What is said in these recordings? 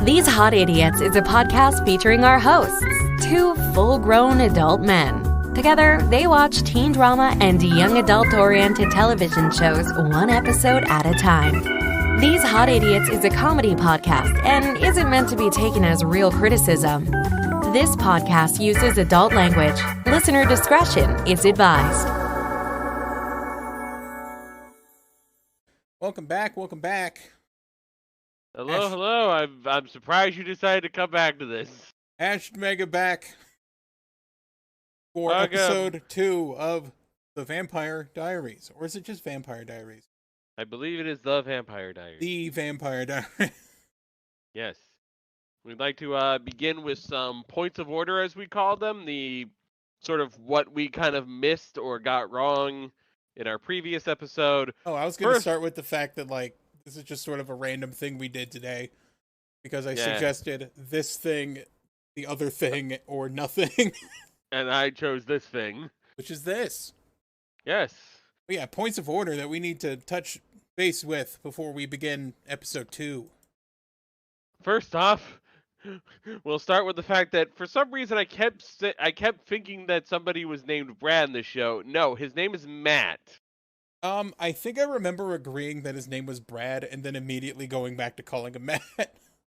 These Hot Idiots is a podcast featuring our hosts, two full-grown adult men. Together, they watch teen drama and young adult-oriented television shows one episode at a time. These Hot Idiots is a comedy podcast and isn't meant to be taken as real criticism. This podcast uses adult language. Listener discretion is advised. Welcome back. Hello. I'm surprised you decided to come back to this. Ashe and Mega back for episode 2 of the Vampire Diaries. Or is it just Vampire Diaries? I believe it is the Vampire Diaries. The Vampire Diaries. Yes. We'd like to begin with some points of order, as we call them. The sort of what we kind of missed or got wrong in our previous episode. Oh, I was going to start with the fact that, this is just sort of a random thing we did today. Because I suggested this thing, the other thing, or nothing. And I chose this thing. Which is this. Yes. But yeah, points of order that we need to touch base with before we begin episode 2. First off, we'll start with the fact that for some reason I kept thinking that somebody was named Brad in the show. No, his name is Matt. I think I remember agreeing that his name was Brad and then immediately going back to calling him Matt.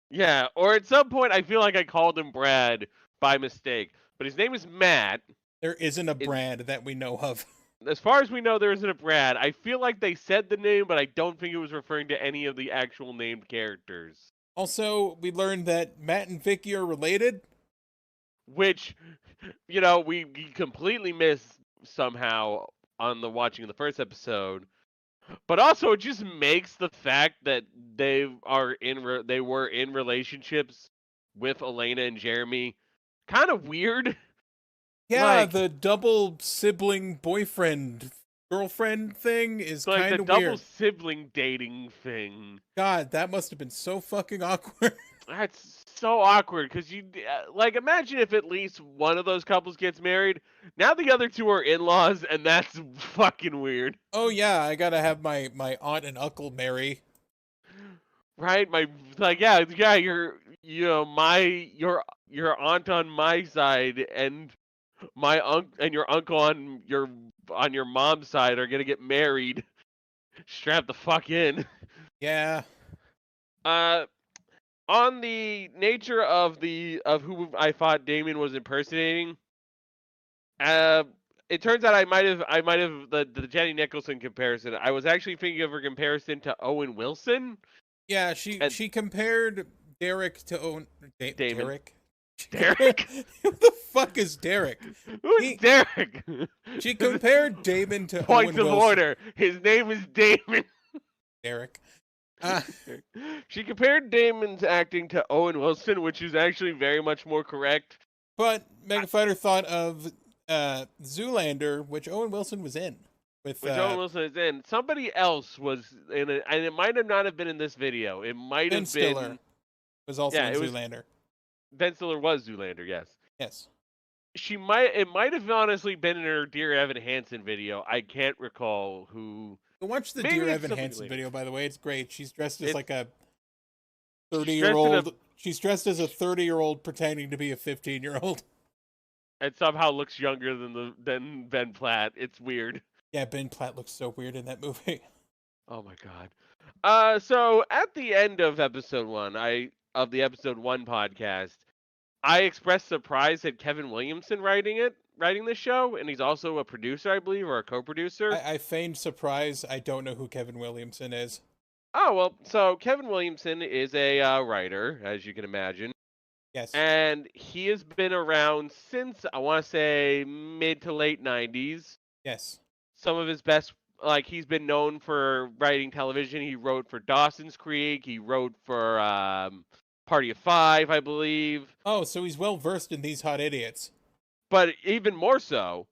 Yeah, or at some point I feel like I called him Brad by mistake. But his name is Matt. There isn't a Brad that we know of. As far as we know, there isn't a Brad. I feel like they said the name, but I don't think it was referring to any of the actual named characters. Also, we learned that Matt and Vicky are related. Which, we completely missed somehow on the watching of the first episode. But also, it just makes the fact that they were in relationships with Elena and Jeremy kind of weird. Yeah, the double sibling boyfriend girlfriend thing is kind of weird. The double sibling dating thing. God, that must have been so fucking awkward. That's so awkward, because imagine if at least one of those couples gets married. Now the other two are in-laws, and that's fucking weird. Oh yeah, I gotta have my aunt and uncle marry. Right? Your aunt on my side and your uncle on your mom's side are gonna get married. Strap the fuck in. Yeah. On the nature of who I thought Damon was impersonating, it turns out I might have the Jenny Nicholson comparison. I was actually thinking of her comparison to Owen Wilson. Yeah, she compared Derek to Owen. Damon. Derek? Who the fuck is Derek? Who's Derek? She compared Damon to Points Owen Wilson. of order. His name is Damon. Derek. She compared Damon's acting to Owen Wilson, which is actually very much more correct. But Mega Fighter thought of Zoolander, which Owen Wilson was in. Owen Wilson is in. Somebody else was in it, and it might have not have been in this video. It might have been. Ben Stiller was also in Zoolander. Ben Stiller was Zoolander, yes. Yes. It might have honestly been in her Dear Evan Hansen video. I can't recall who. Watch the Dear Evan Hansen video, by the way. It's great. She's dressed as like a 30-year-old. She's dressed as a 30-year-old pretending to be a 15-year-old. And somehow looks younger than Ben Platt. It's weird. Yeah, Ben Platt looks so weird in that movie. Oh my god. So at the end of episode 1, of the episode 1 podcast, I expressed surprise at Kevin Williamson writing this show, and he's also a producer, I believe, or a co-producer. I feigned surprise. I don't know who Kevin Williamson is. Oh, well, so Kevin Williamson is a writer, as you can imagine. Yes. And he has been around since, I want to say, mid to late 90s. Yes. Some of his best, he's been known for writing television. He wrote for Dawson's Creek. He wrote for Party of Five, I believe. Oh, so he's well-versed in these Hot Idiots. But even more so,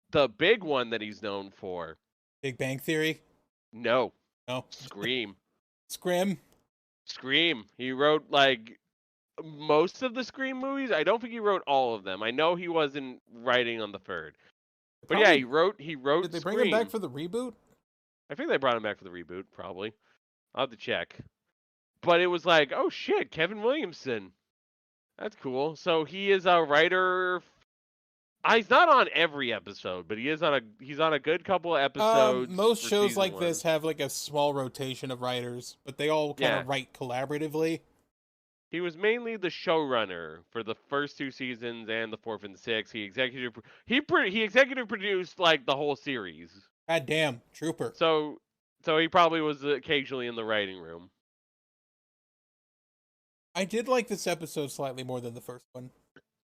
the big one that he's known for. Big Bang Theory? No. No. Scream. Scream? He wrote, most of the Scream movies. I don't think he wrote all of them. I know he wasn't writing on the third. But Probably, he wrote Did they Scream. bring him back for the reboot? I think they brought him back for the reboot, probably. I'll have to check. But it was like, oh shit, Kevin Williamson. That's cool. So he is a writer. He's not on every episode, but he's on a good couple of episodes Most for shows season like 1. this have like a small rotation of writers, but they all kind of write collaboratively. He was mainly the showrunner for the first 2 seasons and the 4th and 6th. He executive produced like the whole series. God damn, trooper. So he probably was occasionally in the writing room. I did like this episode slightly more than the first one.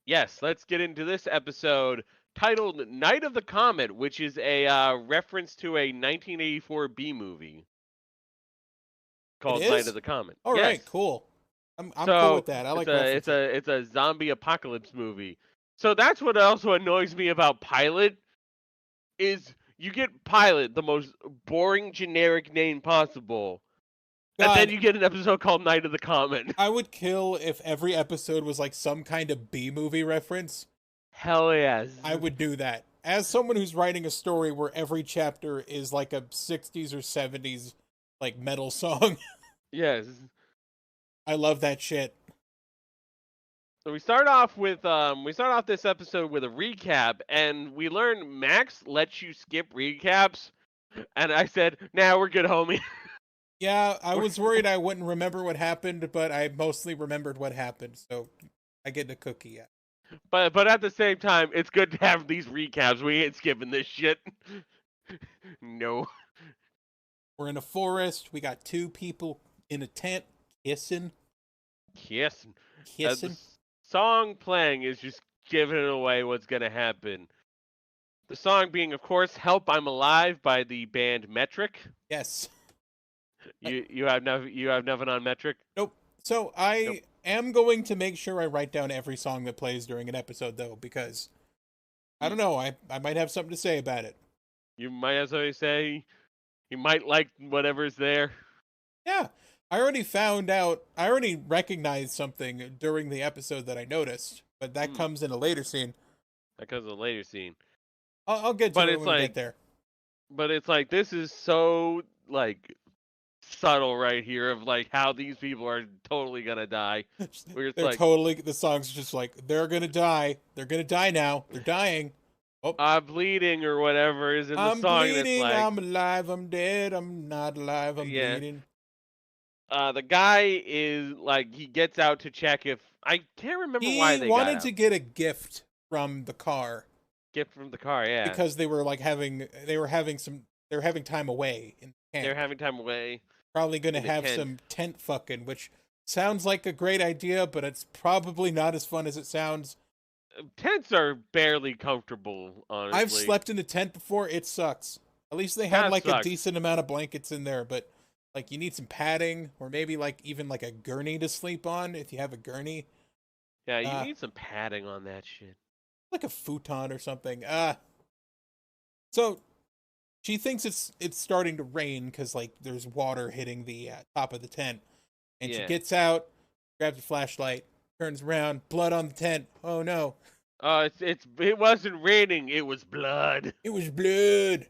Yes, let's get into this episode titled Night of the Comet, which is a reference to a 1984 B movie called Night of the Comet. All right, cool. I'm cool with that. I like it's a zombie apocalypse movie. So that's what also annoys me about Pilot is you get Pilot, the most boring generic name possible. God, and then you get an episode called Night of the Comet. I would kill if every episode was like some kind of B-movie reference. Hell yes. I would do that. As someone who's writing a story where every chapter is like a 60s or 70s like metal song. Yes. I love that shit. So we start off this episode with a recap, and we learn Max lets you skip recaps, and I said, "Nah, we're good, homie." Yeah, I was worried I wouldn't remember what happened, but I mostly remembered what happened, so I get a cookie. Yeah. But at the same time, it's good to have these recaps. We ain't skipping this shit. No. We're in a forest. We got 2 people in a tent kissing. Kissing. The song playing is just giving away what's gonna happen. The song being, of course, "Help I'm Alive" by the band Metric. Yes. You have nothing on Metric? Nope. So I am going to make sure I write down every song that plays during an episode, though, because I don't know. I might have something to say about it. You might have something to say. You might like whatever's there. Yeah. I already recognized something during the episode that I noticed, but that comes in a later scene. I'll get to it when we get there. But it's like, this is so, like, subtle right here of, like, how these people are totally gonna die. The song's just like, they're gonna die. They're gonna die now. They're dying. Oh. I'm bleeding or whatever is in the song. I'm bleeding, that's like, I'm alive, I'm dead, I'm not alive, I'm bleeding. The guy is, like, he gets out to check if... I can't remember why they got out. He wanted to get a gift from the car. Gift from the car, yeah. Because they were, like, having time away in the camp. They're having time away. Probably going to have some tent fucking, which sounds like a great idea, but it's probably not as fun as it sounds. Tents are barely comfortable, honestly. I've slept in a tent before. It sucks. At least they had, a decent amount of blankets in there, but... Like, you need some padding, or maybe, like, even, like, a gurney to sleep on, if you have a gurney. Yeah, you need some padding on that shit. Like a futon or something. So, she thinks it's starting to rain, because, like, there's water hitting the top of the tent. And she gets out, grabs a flashlight, turns around, blood on the tent. Oh, no. It wasn't raining, it was blood. It was blood.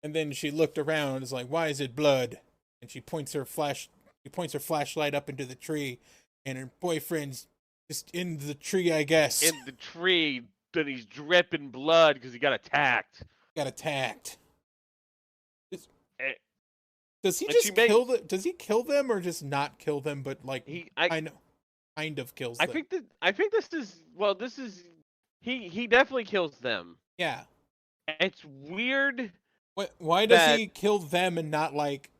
And then she looked around and is like, why is it blood? And she points her flashlight up into the tree, and her boyfriend's just in the tree, I guess. In the tree, then he's dripping blood because he got attacked. Does he just kill them? Does he kill them or just not kill them? But like, kind of kills them. I think this is he definitely kills them. Yeah, it's weird. Why does he kill them and not like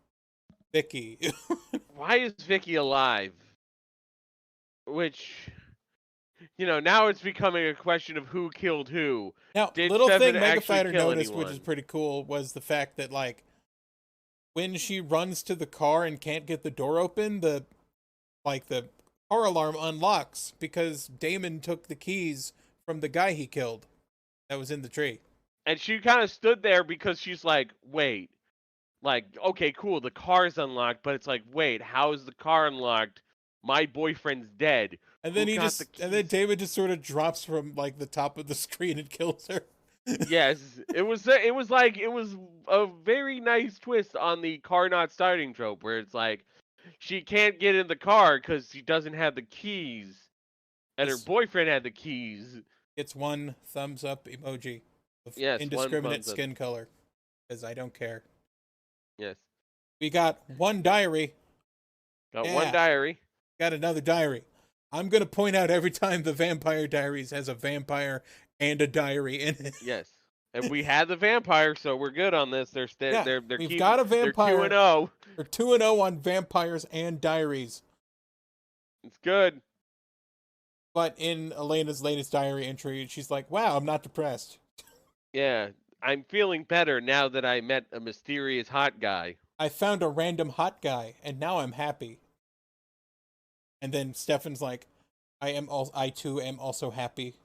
Vicky? Why is Vicky alive? Which, now it's becoming a question of who killed who. Now, little thing Mega Fighter noticed, which is pretty cool, was the fact that, like, when she runs to the car and can't get the door open, the car alarm unlocks because Damon took the keys from the guy he killed that was in the tree. And she kind of stood there because she's like, wait. Like, okay, cool, the car's unlocked, but it's like, wait, how is the car unlocked? My boyfriend's dead. And then then David just sort of drops from like the top of the screen and kills her. Yes, it was a very nice twist on the car not starting trope, where it's like, she can't get in the car because she doesn't have the keys, and her boyfriend had the keys. It's one thumbs up emoji of Yes, indiscriminate skin color, because I don't care. Yes. We got one diary. Got one diary. Got another diary. I'm going to point out every time the Vampire Diaries has a vampire and a diary in it. Yes. And we had the vampire, so we're good on this. We've got a vampire. They're 2-0. They're 2-0 on vampires and diaries. It's good. But in Elena's latest diary entry, she's like, wow, I'm not depressed. Yeah, I'm feeling better now that I met a mysterious hot guy. I found a random hot guy, and now I'm happy. And then Stefan's like, I too am also happy.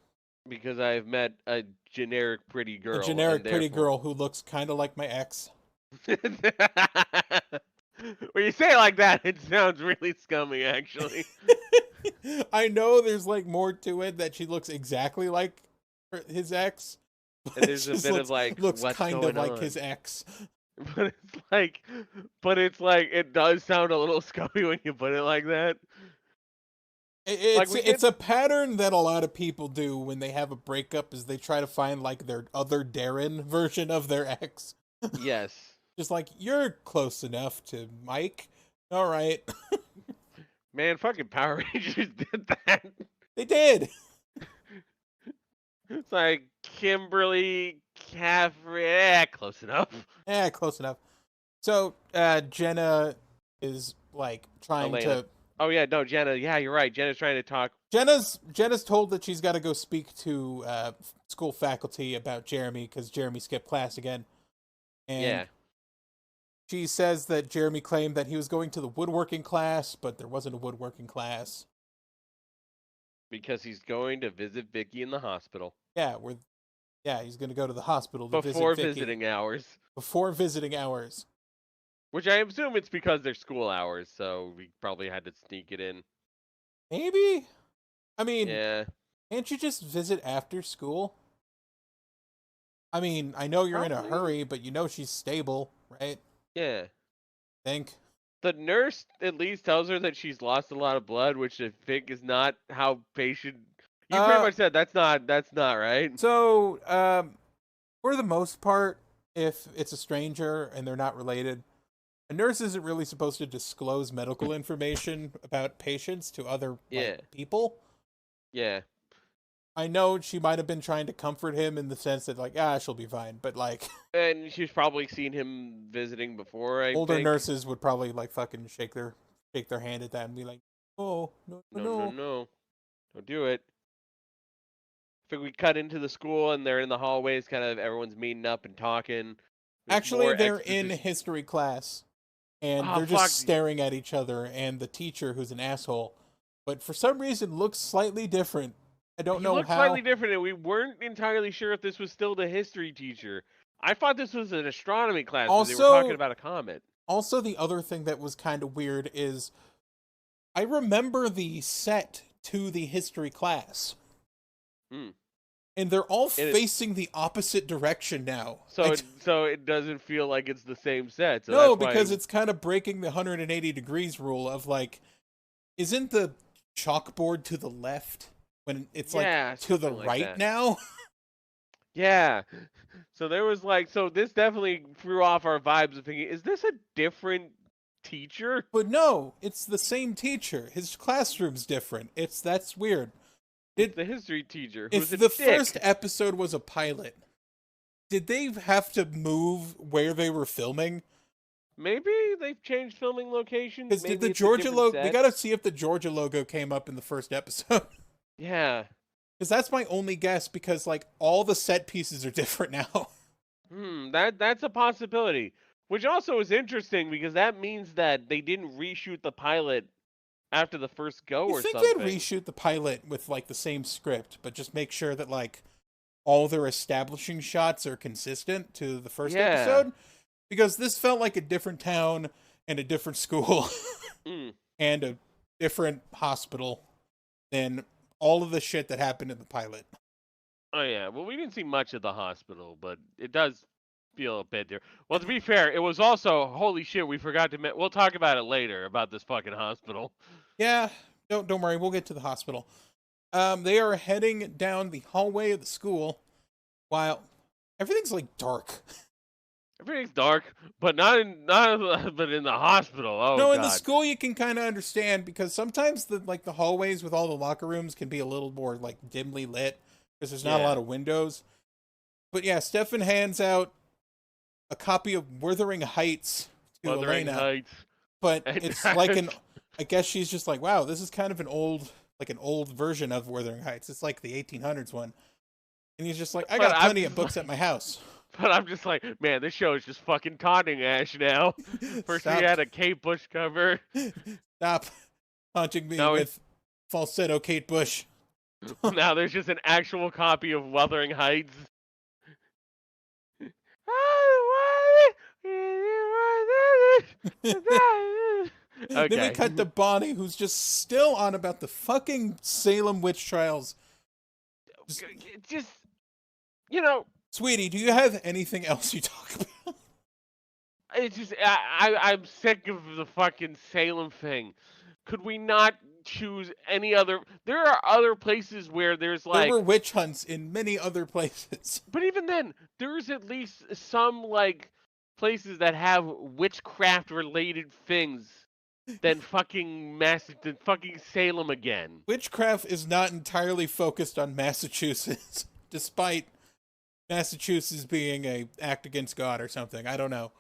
Because I've met a generic pretty girl. A generic pretty girl who looks kind of like my ex. When you say it like that, it sounds really scummy, actually. I know there's like more to it, that she looks exactly like his ex. And there's a bit of like, looks what's kind going of like on? his ex. But it's like it does sound a little scummy when you put it like that. It's a pattern that a lot of people do when they have a breakup, is they try to find like their other Darren version of their ex. Yes. Just like, you're close enough to Mike. All right. Man, fucking Power Rangers did that. They did. It's like Kimberly, Caffrey, close enough. Yeah, close enough. So, Jenna is like trying to... Oh yeah, no, Jenna. Yeah, you're right. Jenna's trying to talk. Jenna's told that she's got to go speak to school faculty about Jeremy, because Jeremy skipped class again. And she says that Jeremy claimed that he was going to the woodworking class, but there wasn't a woodworking class. Because he's going to visit Vicky in the hospital. Yeah, he's going to go to the hospital to before visit Vicky. visiting hours. Before visiting hours. Which I assume it's because they're school hours, so we probably had to sneak it in. Maybe? I mean, yeah. Can't you just visit after school? I mean, I know you're in a hurry, but you know she's stable, right? Yeah. Think. The nurse at least tells her that she's lost a lot of blood, which I think is not how patient... You pretty much said that's not right. So, for the most part, if it's a stranger and they're not related, a nurse isn't really supposed to disclose medical information about patients to other people. Yeah. I know she might have been trying to comfort him in the sense that, like, she'll be fine, but, like... And she's probably seen him visiting before, I Older think. nurses would probably, like, fucking shake their hand at that and be like, oh, no. Don't do it. I think we cut into the school, and they're in the hallways, kind of everyone's meeting up and talking. Actually, they're in history class, and they're just staring at each other, and the teacher, who's an asshole, but for some reason looks slightly different. I don't know how. He looks slightly different, and we weren't entirely sure if this was still the history teacher. I thought this was an astronomy class, also, they were talking about a comet. Also, the other thing that was kind of weird is I remember the set to the history class. And they're all facing the opposite direction now. So it doesn't feel like it's the same set. So no, because it's kind of breaking the 180 degrees rule of, like, isn't the chalkboard to the left when it's like to the right now? Yeah. So there was this definitely threw off our vibes of thinking, is this a different teacher? But no, it's the same teacher. His classroom's different. That's weird. The history teacher. If the first episode was a pilot, did they have to move where they were filming? Maybe they've changed filming locations. Because did the Georgia logo? We gotta see if the Georgia logo came up in the first episode. Yeah. Because that's my only guess. Because like all the set pieces are different now. That's a possibility. Which also is interesting because that means that they didn't reshoot the pilot after the first go or something. I think they'd reshoot the pilot with like the same script, but just make sure that like all their establishing shots are consistent to the first episode. Because this felt like a different town and a different school and a different hospital than all of the shit that happened in the pilot. Oh yeah, well we didn't see much of the hospital, but it does feel a bit there. Well, to be fair, it was also holy shit. We forgot to. We'll talk about it later about this fucking hospital. Yeah, don't worry. We'll get to the hospital. They are heading down the hallway of the school while everything's like dark. Everything's dark, but but in the hospital. Oh, no, God. In the school you can kind of understand because sometimes the hallways with all the locker rooms can be a little more like dimly lit because there's not a lot of windows. But yeah, Stefan hands out a copy of Wuthering Heights to Elena. Heights. But it's like I guess she's just like, wow, this is kind of an old version of Wuthering Heights. It's like the 1800s one. And he's just like, I got plenty of books at my house. But I'm just like, man, this show is just fucking taunting Ashe now. First we had a Kate Bush cover. Stop taunting me with falsetto Kate Bush. Now there's just an actual copy of Wuthering Heights. Okay. Then we cut to Bonnie, who's just still on about the fucking Salem witch trials. Just you know, sweetie, do you have anything else you talk about? It's just I'm sick of the fucking Salem thing. Could we not choose any other? There are other places where there's like there were witch hunts in many other places. But even then, there's at least some like places that have witchcraft related things than fucking Salem again. Witchcraft is not entirely focused on Massachusetts, despite Massachusetts being a act against God or something. I don't know.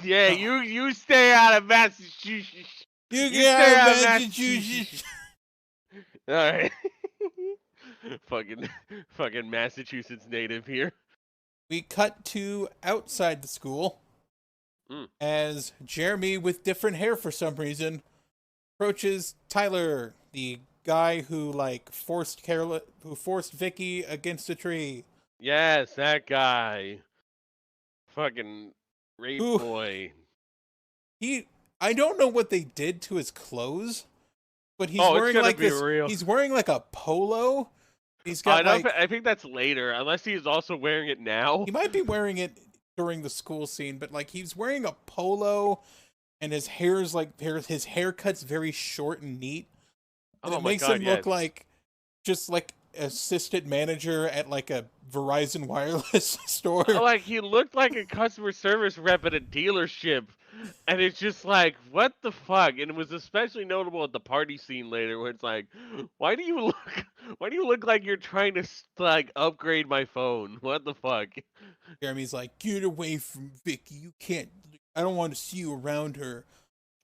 Yeah, you stay out of Massachusetts. You stay out of Massachusetts. All right. fucking Massachusetts native here. We cut to outside the school as Jeremy, with different hair for some reason, approaches Tyler, the guy who forced Vicky against a tree. Yes, that guy. Fucking rape boy. I don't know what they did to his clothes, but he's wearing like this. Real. He's wearing like a polo. He's got I think that's later, unless he's also wearing it now. He might be wearing it during the school scene, but he's wearing a polo, and his hair's his haircut's very short and neat, and it makes him look like just like assistant manager at like a Verizon wireless store. Like he looked like a customer service rep at a dealership. And it's just like, what the fuck? And it was especially notable at the party scene later, where it's like, why do you look like you're trying to upgrade my phone? What the fuck? Jeremy's like, get away from Vicky. You can't. I don't want to see you around her.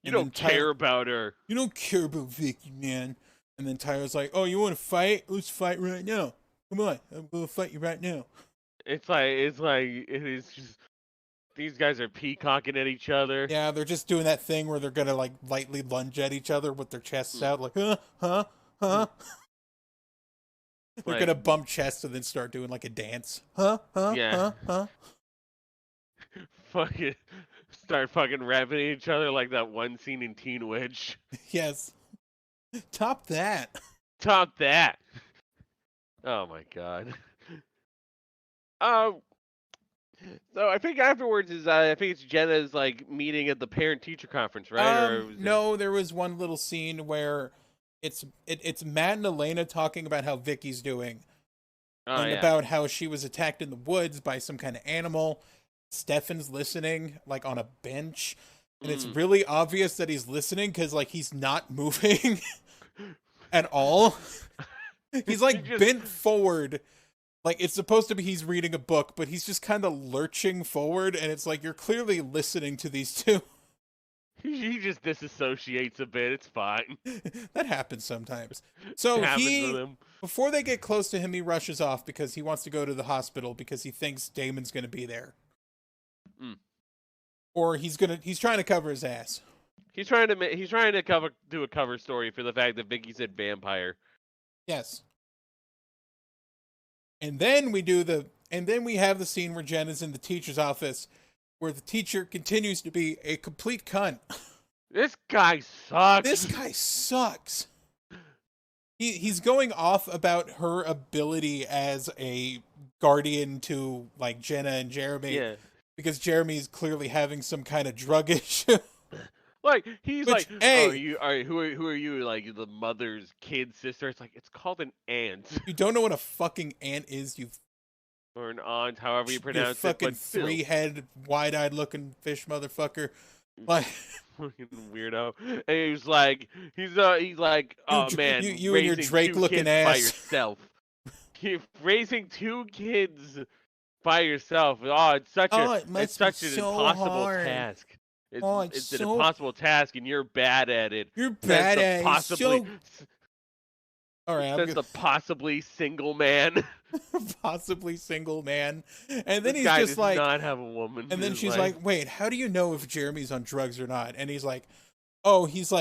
You don't care about her. You don't care about Vicky, man. And then Tyler's like, oh, you want to fight? Let's fight right now. Come on, I'm gonna fight you right now. It is just. These guys are peacocking at each other. Yeah, they're just doing that thing where they're gonna lightly lunge at each other with their chests out, like huh. They're gonna bump chests and then start doing like a dance. Yeah. Huh. Fucking start fucking rapping at each other like that one scene in Teen Witch. Yes. Top that. Oh my god. So I think afterwards I think it's Jenna's meeting at the parent-teacher conference, right? No, there was one little scene where it's Matt and Elena talking about how Vicky's doing, about how she was attacked in the woods by some kind of animal. Stefan's listening, on a bench, and it's really obvious that he's listening because he's not moving at all. He's bent forward. It's supposed to be he's reading a book, but he's just kind of lurching forward, and it's you're clearly listening to these two. He just disassociates a bit. It's fine. That happens sometimes. So before they get close to him, he rushes off because he wants to go to the hospital because he thinks Damon's going to be there. Or he's trying to cover his ass. He's trying to do a cover story for the fact that Vicky said vampire. Yes. And then we have the scene where Jen is in the teacher's office, where the teacher continues to be a complete cunt. This guy sucks. He's going off about her ability as a guardian to Jenna and Jeremy. Yeah. because Jeremy's clearly having some kind of drug issue. Like he's Which, like, hey, oh, who are you? Like the mother's kid sister? It's like it's called an aunt. You don't know what a fucking aunt is, you or an aunt, however you pronounce it. Fucking But still, 3-head, wide-eyed looking fish motherfucker. Like fucking weirdo. And he's like, oh man, you and your Drake looking ass by yourself. You're raising 2 kids by yourself. Oh, it's such an impossible task. It's an impossible task, and you're bad at it. You're bad at it. Possibly. All right, says the possibly single man. Possibly single man, and then this he's guy just does like, not have a woman. And then she's like, "Wait, how do you know if Jeremy's on drugs or not?" And he's like, "Oh, he's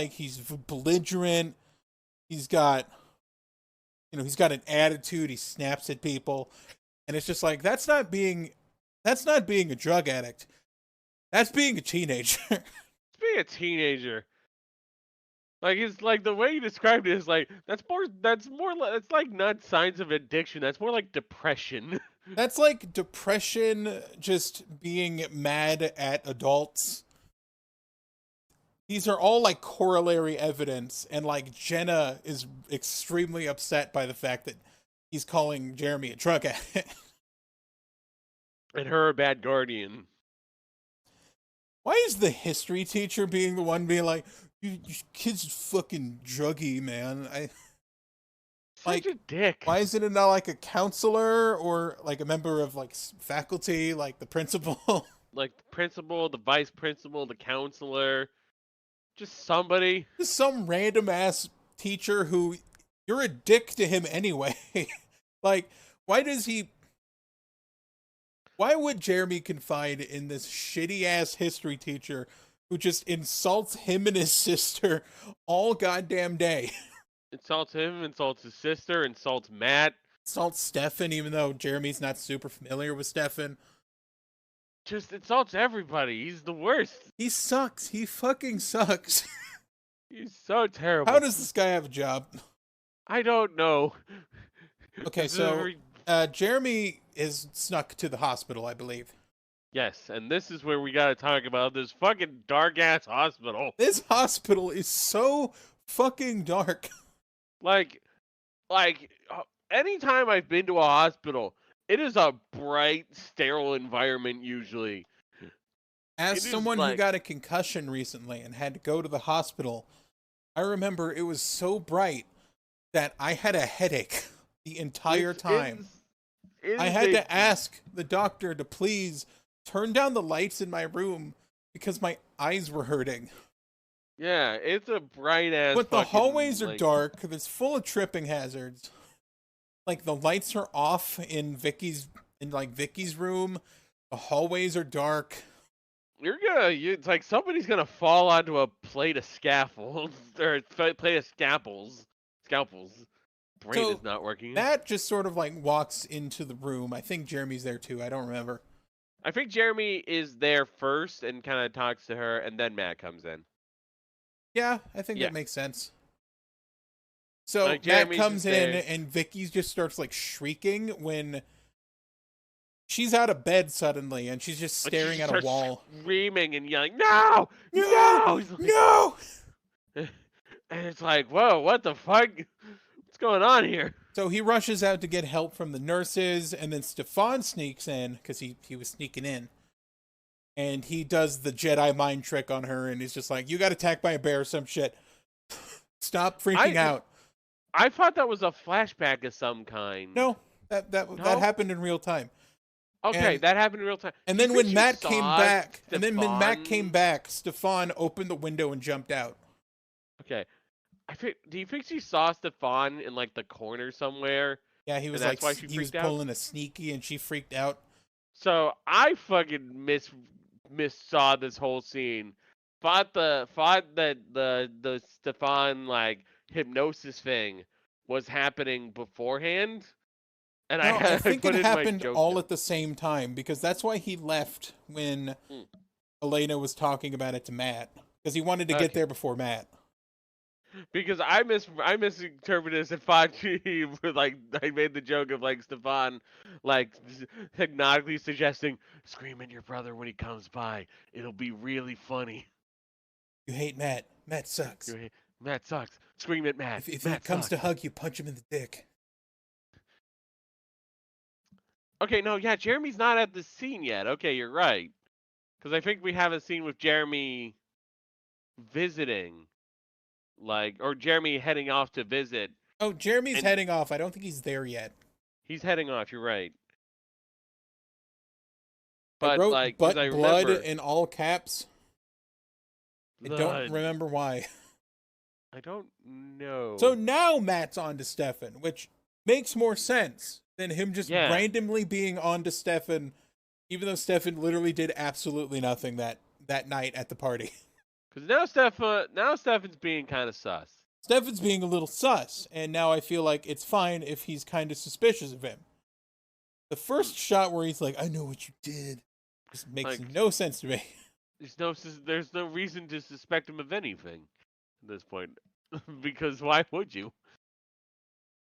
belligerent. He's got an attitude. He snaps at people." And it's just like, that's not being a drug addict. That's being a teenager. It's being a teenager. Like, it's like the way you described it is like that's like not signs of addiction. That's more like depression. That's like depression, just being mad at adults. These are all like corollary evidence, and like Jenna is extremely upset by the fact that he's calling Jeremy a drug addict. And her a bad guardian. Why is the history teacher being the one being like, you kid's fucking druggy, man? Such a dick. Why isn't it not like a counselor or like a member of like faculty, like the principal? Like the principal, the vice principal, the counselor. Just somebody. Just some random ass teacher who you're a dick to him anyway. Like, why would Jeremy confide in this shitty ass history teacher who just insults him and his sister all goddamn day? Insults him, insults his sister, insults Matt. Insults Stefan, even though Jeremy's not super familiar with Stefan. Just insults everybody. He's the worst. He sucks. He fucking sucks. He's so terrible. How does this guy have a job? I don't know. Okay, so Jeremy is snuck to the hospital, I believe. Yes, and this is where we gotta talk about this fucking dark-ass hospital. This hospital is so fucking dark. Like, anytime I've been to a hospital, it is a bright, sterile environment usually. As someone who got a concussion recently and had to go to the hospital, I remember it was so bright that I had a headache the entire time. I had to ask the doctor to please turn down the lights in my room because my eyes were hurting. Yeah, it's a bright ass. But the hallways are dark. It's full of tripping hazards. Like the lights are off in Vicky's room. The hallways are dark. It's like somebody's gonna fall onto a plate of scaffolds or a plate of scalpels. Brain is not working. Matt just sort of like walks into the room. I think Jeremy's there too. I don't remember. I think Jeremy is there first and kind of talks to her, and then Matt comes in. Yeah, I think that makes sense. So like Matt comes in and Vicky just starts like shrieking when she's out of bed suddenly and she's just staring at a wall. Screaming and yelling, no! No! And it's like, whoa, what the fuck? What's going on here? So he rushes out to get help from the nurses, and then Stefan sneaks in, because he was sneaking in. And he does the Jedi mind trick on her, and he's just like, you got attacked by a bear or some shit. Stop freaking out. I thought that was a flashback of some kind. No, that happened in real time. Okay, that happened in real time. And then when Matt came back, Stefan opened the window and jumped out. Okay. Do you think she saw Stefan in like the corner somewhere? Yeah, he was like, he was pulling a sneaky and she freaked out. So I fucking saw this whole scene. Thought that the Stefan like hypnosis thing was happening beforehand. And I think it happened all at the same time, because that's why he left when Elena was talking about it to Matt, because he wanted to get there before Matt. Because I misinterpreted it as Fachi like I made the joke of like Stefan like hypnotically suggesting scream at your brother when he comes by. It'll be really funny. You hate Matt. Matt sucks. Matt sucks. Scream at Matt. If Matt he comes sucks. to hug you, punch him in the dick. Okay, no, yeah, Jeremy's not at the scene yet. Okay, you're right. Because I think we have a scene with Jeremy visiting, like, or Jeremy heading off to visit. Oh, Jeremy's heading off. I don't think he's there yet. He's heading off. You're right. But I wrote like, "but I blood" remember, in all caps. blood. I don't remember why. I don't know. So now Matt's on to Stefan, which makes more sense than him just randomly being on to Stefan, even though Stefan literally did absolutely nothing that night at the party. Because now Stefan's being kind of sus. Stefan's being a little sus, and now I feel like it's fine if he's kind of suspicious of him. The first shot where he's like, "I know what you did," just makes no sense to me. There's no reason to suspect him of anything at this point, because why would you?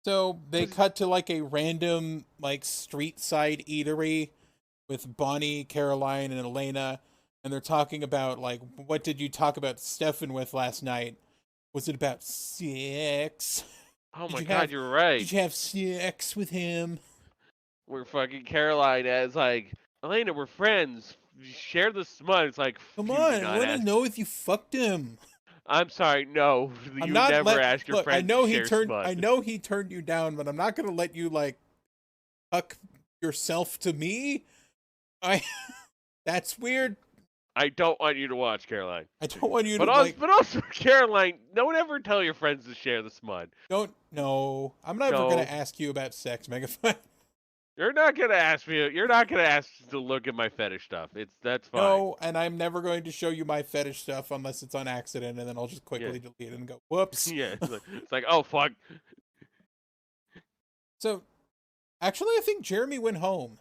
So they cut to like a random like street side eatery with Bonnie, Caroline, and Elena, and they're talking about like, what did you talk about Stefan with last night? Was it about sex? Oh my god, you're right. Did you have sex with him? We're fucking Caroline as like, Elena, we're friends. Share the smut. It's like, come on, I want to know if you fucked him. I'm sorry, no. You never ask your friend to share smut. I know he turned you down, but I'm not going to let you, like, fuck yourself to me. That's weird. I don't want you to watch, Caroline. I don't want you but also, Caroline, don't ever tell your friends to share the smut. No. I'm never going to ask you about sex, Megafine. You're not gonna ask me. You're not gonna ask to look at my fetish stuff. That's fine. No, and I'm never going to show you my fetish stuff unless it's on accident, and then I'll just quickly delete it and go, "Whoops." Yeah, it's like, oh fuck. So, actually, I think Jeremy went home.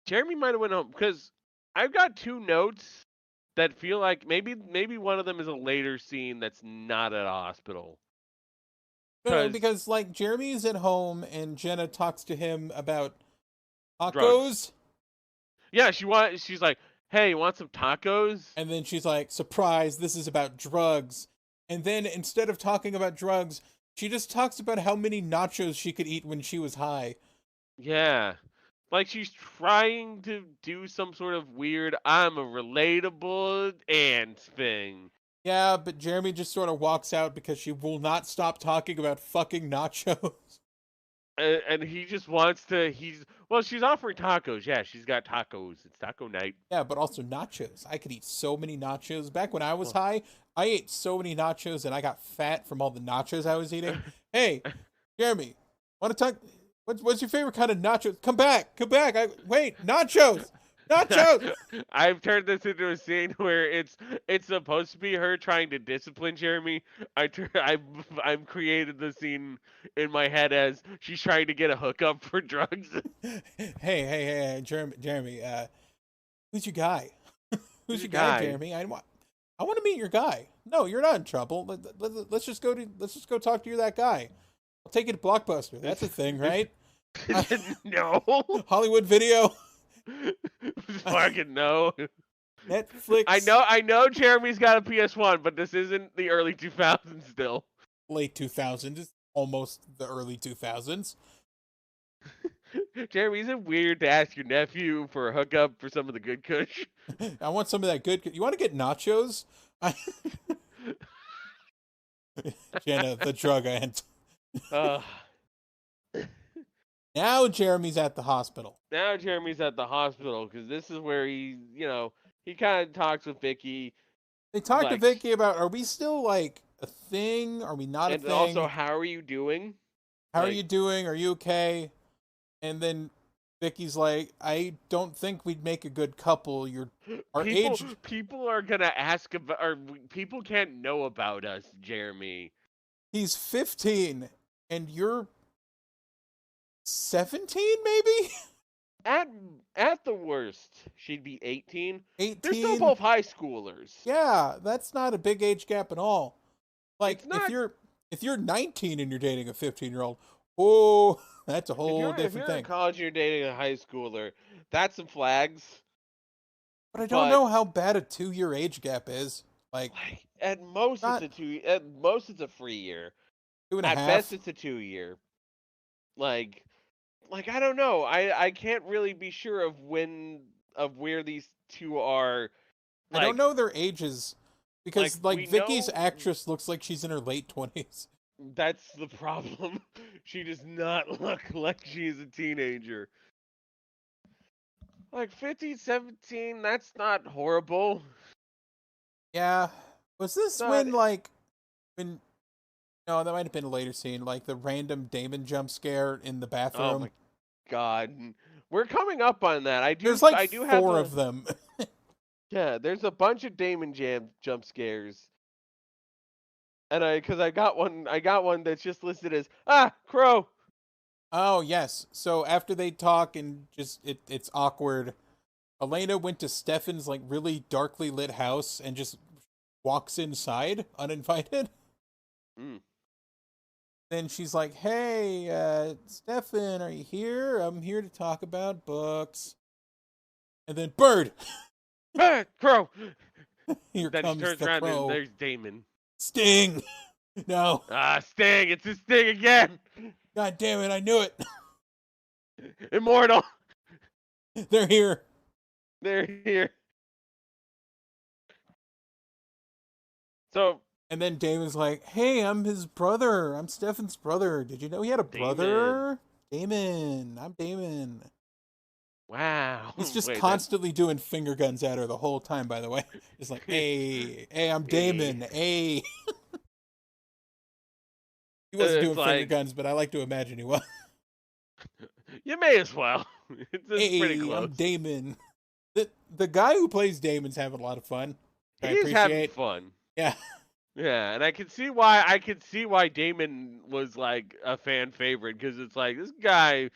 Jeremy might have went home because I've got two notes that feel like maybe one of them is a later scene that's not at a hospital. No, because like Jeremy is at home and Jenna talks to him about tacos. Drugs. Yeah, she's like, "Hey, you want some tacos?" And then she's like, "Surprise, this is about drugs." And then instead of talking about drugs, she just talks about how many nachos she could eat when she was high. Yeah. Like she's trying to do some sort of weird I'm a relatable aunt thing. Yeah, but Jeremy just sort of walks out because she will not stop talking about fucking nachos. And he just wants to, she's offering tacos. Yeah, she's got tacos. It's taco night. Yeah, but also nachos. I could eat so many nachos. Back when I was high, I ate so many nachos and I got fat from all the nachos I was eating. Hey, Jeremy, want to talk? What's your favorite kind of nachos? Come back. Wait, nachos. Nachos! I've turned this into a scene where it's supposed to be her trying to discipline Jeremy. I'm created the scene in my head as she's trying to get a hookup for drugs. Hey, Jeremy, who's your guy? Who's your guy, Jeremy? I want to meet your guy. No, you're not in trouble. Let's just go talk to that guy. I'll take you to Blockbuster. That's a thing, right? No. Hollywood Video. Fucking no. Netflix. I know Jeremy's got a PS1, but this isn't the early 2000s still. Late 2000s, almost the early 2000s. Jeremy, is it weird to ask your nephew for a hookup for some of the good kush? I want some of that good. You want to get nachos? Jenna, the drug aunt. Now Jeremy's at the hospital. Because this is where he kind of talks with Vicky. They talk to Vicky about, are we still like a thing? Are we not a thing? And also, how are you doing? Are you okay? And then Vicky's like, I don't think we'd make a good couple. People are gonna ask about, or people can't know about us, Jeremy. He's 15, and you're 17, maybe? At the worst, she'd be 18. 18? They're still both high schoolers. Yeah, that's not a big age gap at all. Like, If you're 19 and you're dating a 15-year-old, oh, that's a whole different if you're thing. in college and you're dating a high schooler, that's some flags. But I don't know how bad a 2-year age gap is. Like at most not, it's a 3 year. 2.5. At best it's a 2 year. Like I don't know. I can't really be sure of where these two are. I don't know their ages because Vicky's actress looks like she's in her late 20s. That's the problem. She does not look like she's a teenager. Like 15, 17, that's not horrible. Yeah. Was this when no, that might have been a later scene, like the random Damon jump scare in the bathroom. Oh my god. We're coming up on that. There's like four of them. Yeah, there's a bunch of Damon jump scares. And I got one that's just listed as crow. Oh yes. So after they talk and just it's awkward, Elena went to Stefan's like really darkly lit house and just walks inside uninvited. Then she's like, "Hey, Stefan, are you here? I'm here to talk about books." And then bird. Crow. Here then comes she turns the around crow. and there's Damon. Sting. No. Sting. It's a Sting again. God damn it, I knew it. Immortal. They're here. They're here. So. And then Damon's like, "Hey, I'm his brother. I'm Stefan's brother. Did you know he had a brother? Damon. I'm Damon." Wow. He's just constantly doing finger guns at her the whole time, by the way. It's like, hey, I'm Damon. Hey. He wasn't doing finger guns, but I like to imagine he was. You may as well. It's pretty close. I'm Damon. The guy who plays Damon's having a lot of fun. He's having fun. Yeah. Yeah, and I can see why Damon was like a fan favorite, because it's like this guy,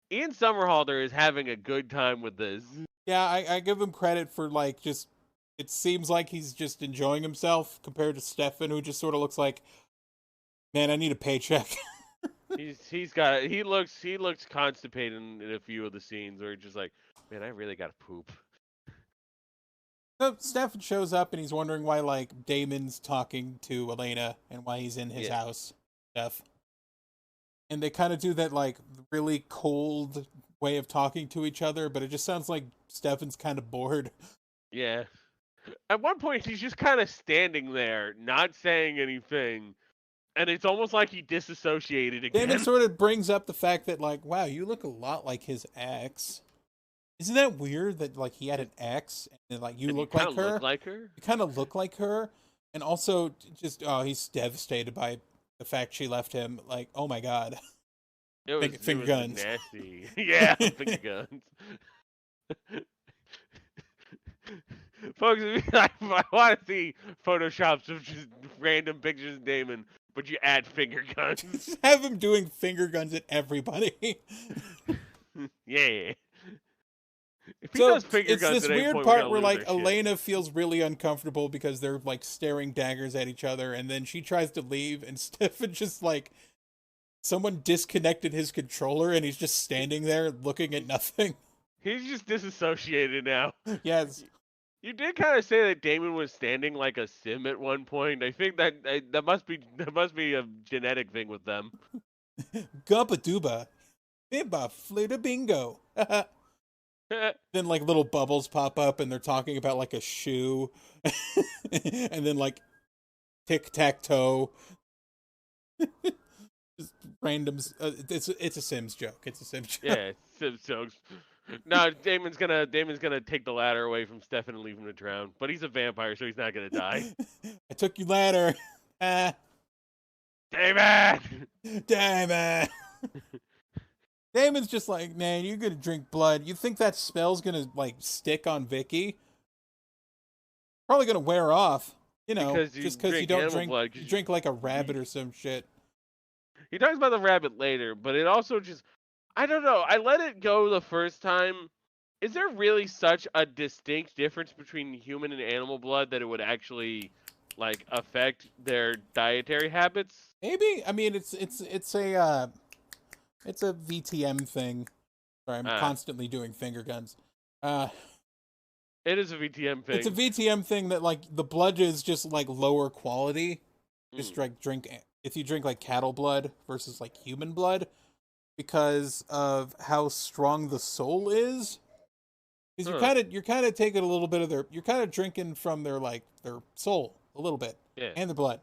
Ian Somerhalder, is having a good time with this. Yeah, I give him credit for like just it seems like he's just enjoying himself compared to Stefan, who just sort of looks like, man, I need a paycheck. he looks constipated in a few of the scenes where he's just like, man, I really gotta poop. So Stefan shows up and he's wondering why like Damon's talking to Elena and why he's in his house stuff. And they kind of do that like really cold way of talking to each other, but it just sounds like Stefan's kind of bored. Yeah. At one point he's just kind of standing there, not saying anything, and it's almost like he disassociated again. Damon sort of brings up the fact that like, wow, you look a lot like his ex. Isn't that weird that like he had an ex and like you look like her? You kind of look like her, and also just he's devastated by the fact she left him. Like, oh my god, finger guns, nasty. Yeah, finger guns. Folks, I want to see photoshops of just random pictures of Damon, but you add finger guns. Just have him doing finger guns at everybody. Yeah. So it's this weird part where like Elena feels really uncomfortable because they're like staring daggers at each other, and then she tries to leave, and Stefan just like someone disconnected his controller, and he's just standing there looking at nothing. He's just disassociated now. Yes. You did kind of say that Damon was standing like a sim at one point. I think that must be a genetic thing with them. Gubba dooba, bibba flita bingo. Then like little bubbles pop up and they're talking about like a shoe. And then like tic-tac-toe. Just randoms. It's a Sims joke. It's a Sims joke. Yeah, Sims jokes. No, Damon's gonna take the ladder away from Stefan and leave him to drown. But he's a vampire, so he's not gonna die. I took your ladder. Damon! Damon's just like, man, you're gonna drink blood. You think that spell's gonna like stick on Vicky? Probably gonna wear off, just because you don't drink blood, you drink like a rabbit or some shit. He talks about the rabbit later, but it also just, I don't know. I let it go the first time. Is there really such a distinct difference between human and animal blood that it would actually like affect their dietary habits? Maybe. I mean, it's a VTM thing. Sorry, I'm constantly doing finger guns. It is a VTM thing. It's a VTM thing that like the blood is just like lower quality. Just like if you drink like cattle blood versus like human blood, because of how strong the soul is. Because you're kind of taking a little bit of you're kind of drinking from their soul a little bit, and their blood.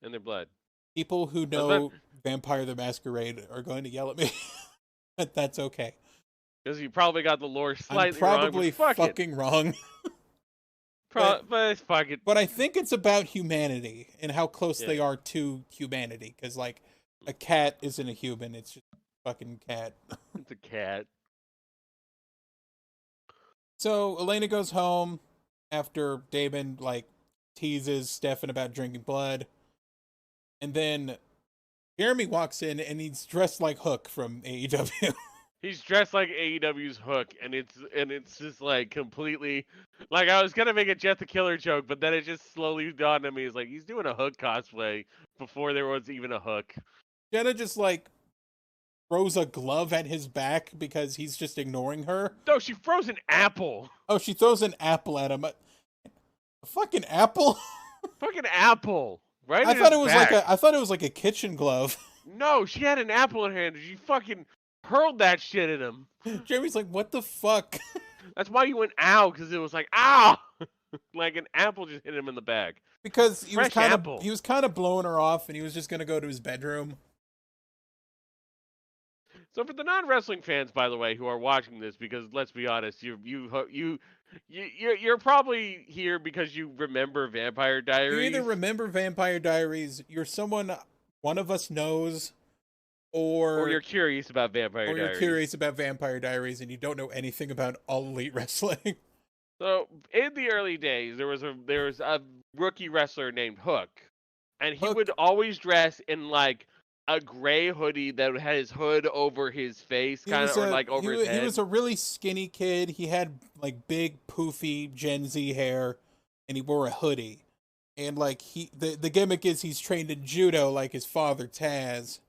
And their blood. People who know Vampire the Masquerade are going to yell at me, but that's okay. Because you probably got the lore slightly wrong. I'm probably fucking wrong. but it's fucking. But I think it's about humanity and how close they are to humanity. Because like a cat isn't a human; it's just a fucking cat. It's a cat. So Elena goes home after Damon like teases Stefan about drinking blood, and then Jeremy walks in and he's dressed like Hook from AEW. He's dressed like AEW's Hook, and it's just like completely like I was gonna make a Jet the Killer joke, but then it just slowly dawned on me. It's like he's doing a Hook cosplay before there was even a Hook. Jenna just like throws a glove at his back because he's just ignoring her. No, she throws an apple. Oh, she throws an apple at him. A fucking apple? Fucking apple. Right? I thought it was like a kitchen glove. No, she had an apple in her hand. She fucking hurled that shit at him. Jeremy's like, what the fuck? That's why you went ow, because it was like ow, like an apple just hit him in the back. Because he was kind of blowing her off, and he was just gonna go to his bedroom. So for the non-wrestling fans, by the way, who are watching this, because let's be honest, you're probably here because you remember Vampire Diaries. You either remember Vampire Diaries, you're someone one of us knows, or you're curious about Vampire Diaries. Or you're curious about Vampire Diaries and you don't know anything about All Elite Wrestling. So in the early days, there was a rookie wrestler named Hook, and he would always dress in like a gray hoodie that had his hood over his face, kind of, or like over his head. He was a really skinny kid. He had like big, poofy Gen Z hair, and he wore a hoodie. And like the gimmick is he's trained in judo like his father Taz.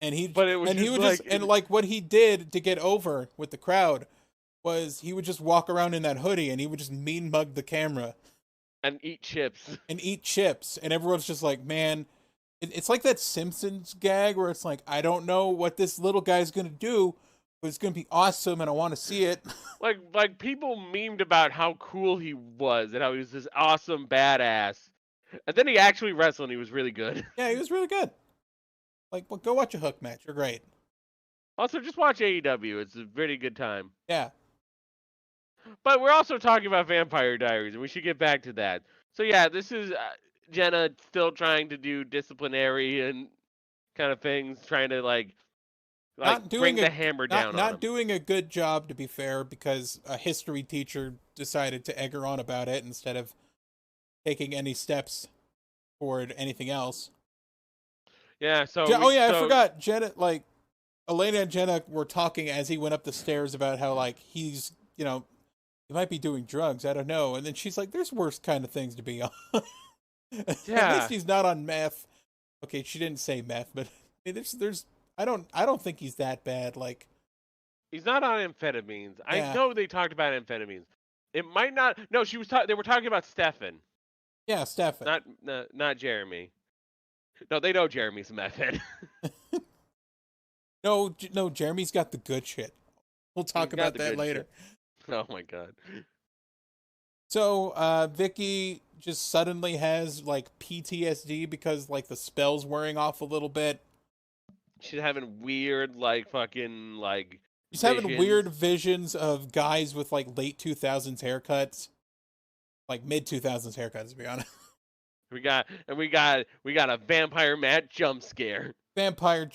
And what he did to get over with the crowd was he would just walk around in that hoodie and he would just mean mug the camera and eat chips. And everyone's just like, man. It's like that Simpsons gag where it's like, I don't know what this little guy's going to do, but it's going to be awesome and I want to see it. Like people memed about how cool he was and how he was this awesome badass. And then he actually wrestled and he was really good. Yeah, he was really good. Like, well, go watch a Hook match. You're great. Also, just watch AEW. It's a pretty good time. Yeah. But we're also talking about Vampire Diaries, and we should get back to that. So yeah, this is... Jenna still trying to do disciplinary and kind of things, trying to like bring the hammer down on him. Not doing a good job, to be fair, because a history teacher decided to egg her on about it instead of taking any steps toward anything else. Yeah, so... I forgot. Jenna, like, Elena and Jenna were talking as he went up the stairs about how, like, he's, he might be doing drugs, I don't know. And then she's like, there's worse kind of things to be on. Yeah. At least he's not on meth. Okay, she didn't say meth, but I mean, there's I don't think he's that bad. Like, he's not on amphetamines. Yeah. I know they talked about amphetamines. It might not. No, they were talking about Stefan. Yeah, Stefan. Not Jeremy. No, they know Jeremy's a meth head. No, Jeremy's got the good shit. We'll talk about that later. Shit. Oh my god. So, Vicky just suddenly has, like, PTSD because, like, the spell's wearing off a little bit. She's having weird, like, fucking, like, She's having weird visions of guys with, like, late 2000s haircuts. Like, mid-2000s haircuts, to be honest. We got a Vampire Matt jump scare. Vampire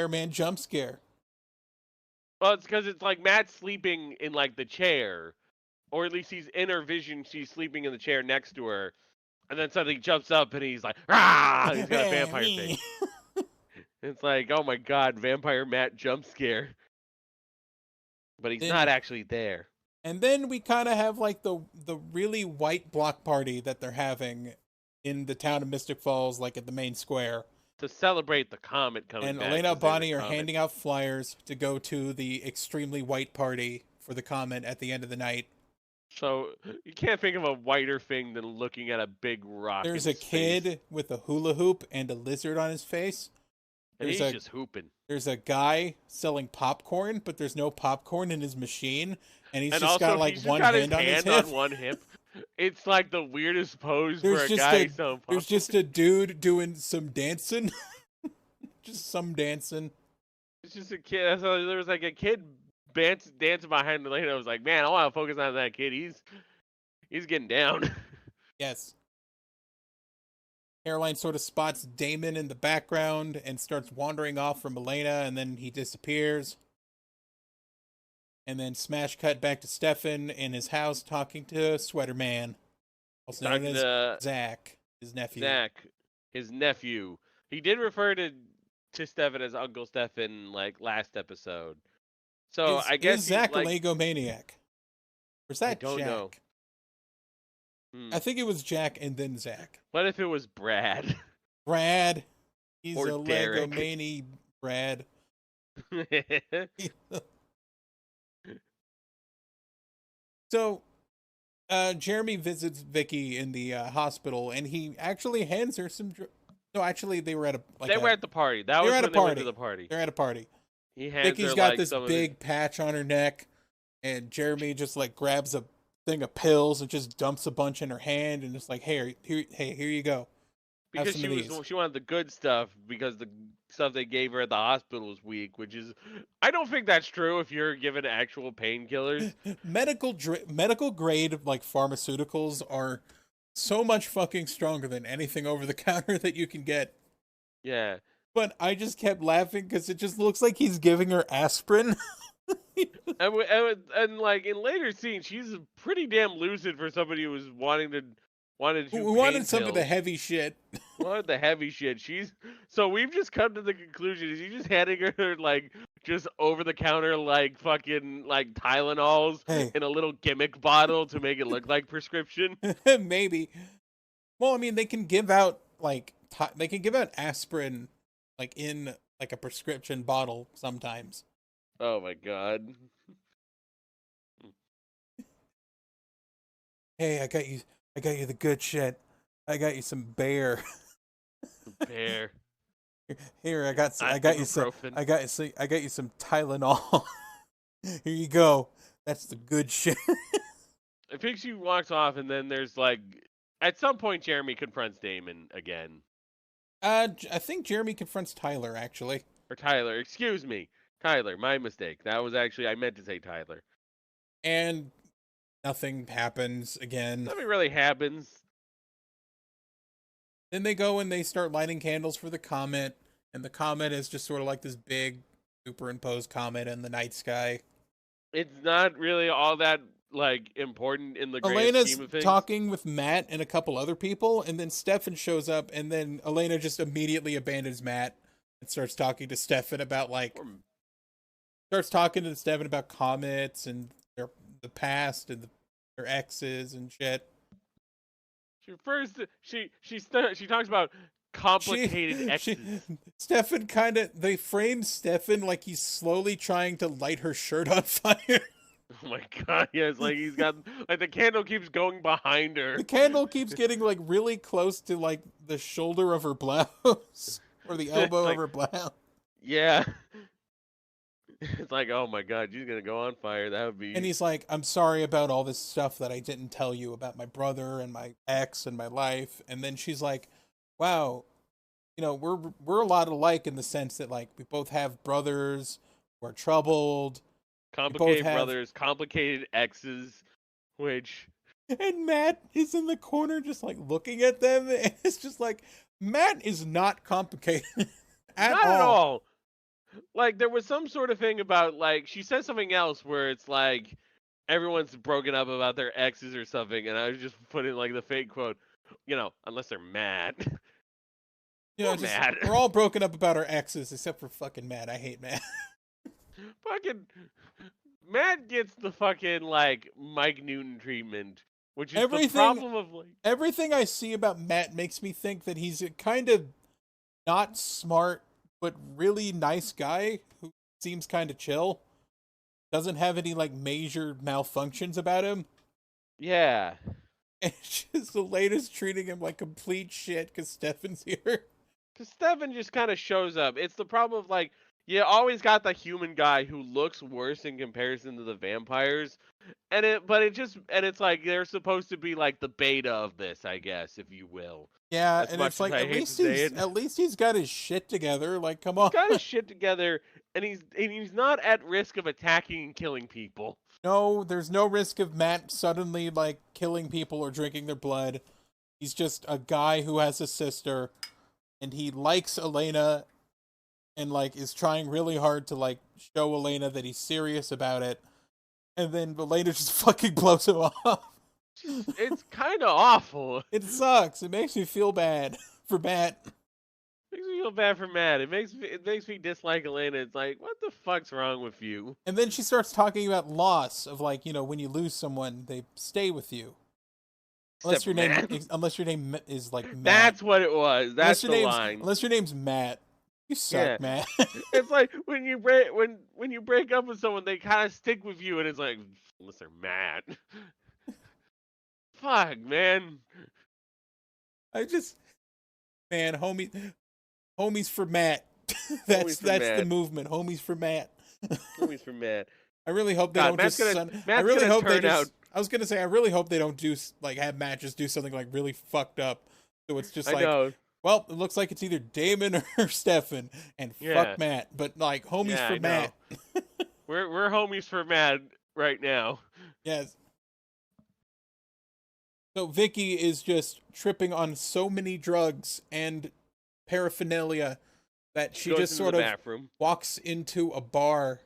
Man jump scare. Well, it's because it's, like, Matt sleeping in, like, the chair. Or at least he's in her vision, she's sleeping in the chair next to her. And then suddenly he jumps up and he's like, ah! He's got a vampire thing. It's like, oh my god, Vampire Matt jump scare. But he's not actually there. And then we kind of have like the really white block party that they're having in the town of Mystic Falls, like at the main square. To celebrate the comet coming and back. And Elena and Bonnie are handing out flyers to go to the extremely white party for the comet at the end of the night. So you can't think of a whiter thing than looking at a big rock. There's a kid with a hula hoop and a lizard on his face. And he's just hooping. There's a guy selling popcorn, but there's no popcorn in his machine, and he's just also, got like one hand on his hip. On one hip. It's like the weirdest pose for a guy selling popcorn. There's just a dude doing some dancing. Just some dancing. It's just a kid. So there was like a kid dancing behind Elena. I was like, man, I want to focus on that kid. He's getting down. Yes. Caroline sort of spots Damon in the background and starts wandering off from Elena, and then he disappears. And then smash cut back to Stefan in his house talking to Sweater Man, also known as Zach, his nephew. His nephew. He did refer to Stefan as Uncle Stefan like last episode. So I guess is Zach a Lego maniac? Or is that Jack? I don't know. I think it was Jack and then Zach. What if it was Brad? Brad. He's or a Derek. Lego mani Brad. So, Jeremy visits Vicky in the hospital, and he actually hands her some. No, actually, they were at a. They were at the party. That was when they went to the party. They're at a party. Vicky's got this big patch on her neck, and Jeremy just like grabs a thing of pills and just dumps a bunch in her hand, and just like, here you go. Because she wanted the good stuff, because the stuff they gave her at the hospital was weak, which is, I don't think that's true if you're given actual painkillers. medical grade like pharmaceuticals are so much fucking stronger than anything over the counter that you can get. Yeah. But I just kept laughing because it just looks like he's giving her aspirin. and like in later scenes, she's pretty damn lucid for somebody who was wanted some of the heavy shit. Wanted the heavy shit. So we've just come to the conclusion: is he just handing her like just over the counter like fucking like Tylenols in a little gimmick bottle to make it look like prescription? Maybe. Well, I mean, they can give out aspirin like in like a prescription bottle sometimes. Oh my god. Hey, I got you the good shit. I got you some bear. Bear. Here, I got you some Tylenol. Here you go. That's the good shit. I think she walks off, and then there's like, at some point, Jeremy confronts Damon again. I think Jeremy confronts Tyler actually. Or Tyler, excuse me. Tyler, my mistake. That was actually, I meant to say Tyler. And nothing happens again. Nothing really happens. Then they go and they start lighting candles for the comet, and the comet is just sort of like this big superimposed comet in the night sky. It's not really all that like important in the grand scheme of things. Elena's talking with Matt and a couple other people, and then Stefan shows up, and then Elena just immediately abandons Matt and starts talking to Stefan about comets and the past and their exes and shit. She talks about complicated exes. They frame Stefan like he's slowly trying to light her shirt on fire. Oh my god, yeah, it's like he's got, like the candle keeps going behind her. The candle keeps getting like really close to like the shoulder of her blouse or the elbow of her blouse. Yeah. It's like, oh my god, she's gonna go on fire. That would be. And he's like, I'm sorry about all this stuff that I didn't tell you about my brother and my ex and my life. And then she's like, wow, you know, we're a lot alike in the sense that like we both have brothers, we're troubled, complicated brothers, complicated exes, which. And Matt is in the corner just like looking at them, and it's just like Matt is not complicated not at all. Like, there was some sort of thing about, like, she said something else where it's like, everyone's broken up about their exes or something, and I was just putting, like, the fake quote, you know, unless they're mad. Yeah, mad. We're all broken up about our exes, except for fucking Matt. I hate Matt. Fucking Matt gets the fucking like Mike Newton treatment, which is the Everything problem of like everything I see about Matt makes me think that he's a kind of not smart but really nice guy who seems kind of chill. Doesn't have any like major malfunctions about him. yeah. And just the latest treating him like complete shit because Stefan's here. Because Stefan just kind of shows up. It's the problem of like you always got the human guy who looks worse in comparison to the vampires, and it's like they're supposed to be like the beta of this, I guess, if you will. Yeah, As and much it's like as I hate to say it. at least he's got his shit together. Like, come He's on. got his shit together, and he's not at risk of attacking and killing people. No, there's no risk of Matt suddenly like killing people or drinking their blood. He's just a guy who has a sister, and he likes Elena, and like is trying really hard to like show Elena that he's serious about it, and then Elena just fucking blows him off. It's kind of awful. It sucks. It makes me feel bad for Matt. Makes me feel bad for Matt. It makes me dislike Elena. It's like, what the fuck's wrong with you? And then she starts talking about loss of like, you know, when you lose someone, they stay with you. Unless your name is like Matt. That's what it was. That's the line. Unless your name's Matt. You suck, Matt. It's like when you break up with someone, they kind of stick with you, and it's like, unless they're Matt. Fuck, man. Homies for Matt. that's the movement. Homies for Matt. Homies for Matt. I really hope they don't Matt's just. gonna I really hope they turn out. just. I was gonna say I really hope they don't do like have Matt just do something like really fucked up. So it's just like, well, it looks like it's either Damon or Stefan, and fuck Matt. But like homies for Matt. We're homies for Matt right now. Yes. So Vicky is just tripping on so many drugs and paraphernalia that she just sort of walks into a bar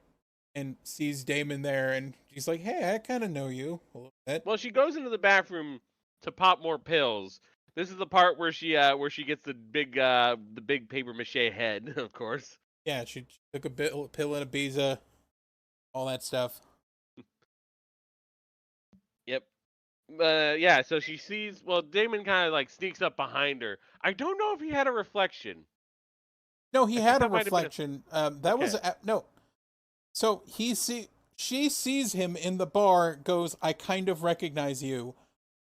and sees Damon there, and she's like, "Hey, I kind of know you a little bit." Well, she goes into the bathroom to pop more pills. This is the part where she gets the big paper mache head, of course. Yeah, she took a pill and a Ibiza, all that stuff. Yep. Yeah, so she sees, well, Damon kind of like sneaks up behind her. I don't know if he had a reflection. No, he had a reflection. No. So she sees him in the bar, goes, "I kind of recognize you,"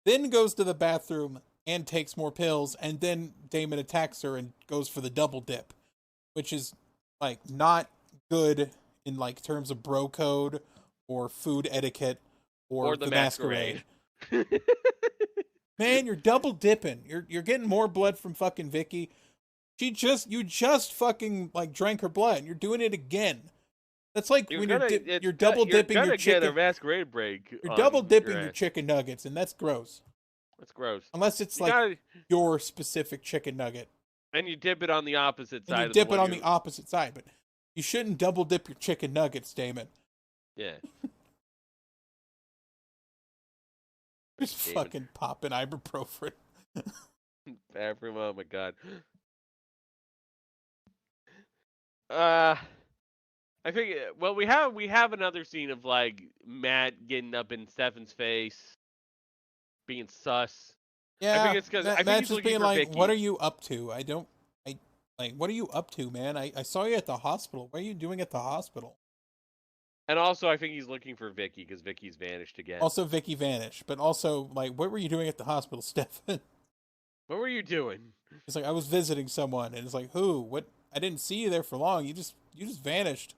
then goes to the bathroom and takes more pills, and then Damon attacks her and goes for the double dip, which is like not good in like terms of bro code or food etiquette or the masquerade. Man, you're double dipping. You're getting more blood from fucking Vicky. You just fucking like drank her blood, and you're doing it again. That's like when you're double dipping your chicken. Get a masquerade break. You're double dipping your chicken nuggets, and that's gross. That's gross. Unless it's like your specific chicken nugget. And you dip it on the opposite side. You dip it on the opposite side, but you shouldn't double dip your chicken nuggets, Damon. Yeah. Just fucking popping ibuprofen. Bathroom, oh my god. I think, well, we have another scene of like Matt getting up in Stefan's face, being sus. Yeah, I think it's because Matt's just being like, Vicky. "What are you up to? What are you up to, man? I saw you at the hospital. What are you doing at the hospital?" And also, I think he's looking for Vicky because Vicky's vanished again. Also, Vicky vanished, but also, like, what were you doing at the hospital, Stefan? What were you doing? It's like, I was visiting someone, and it's like, who? What? I didn't see you there for long. You just vanished.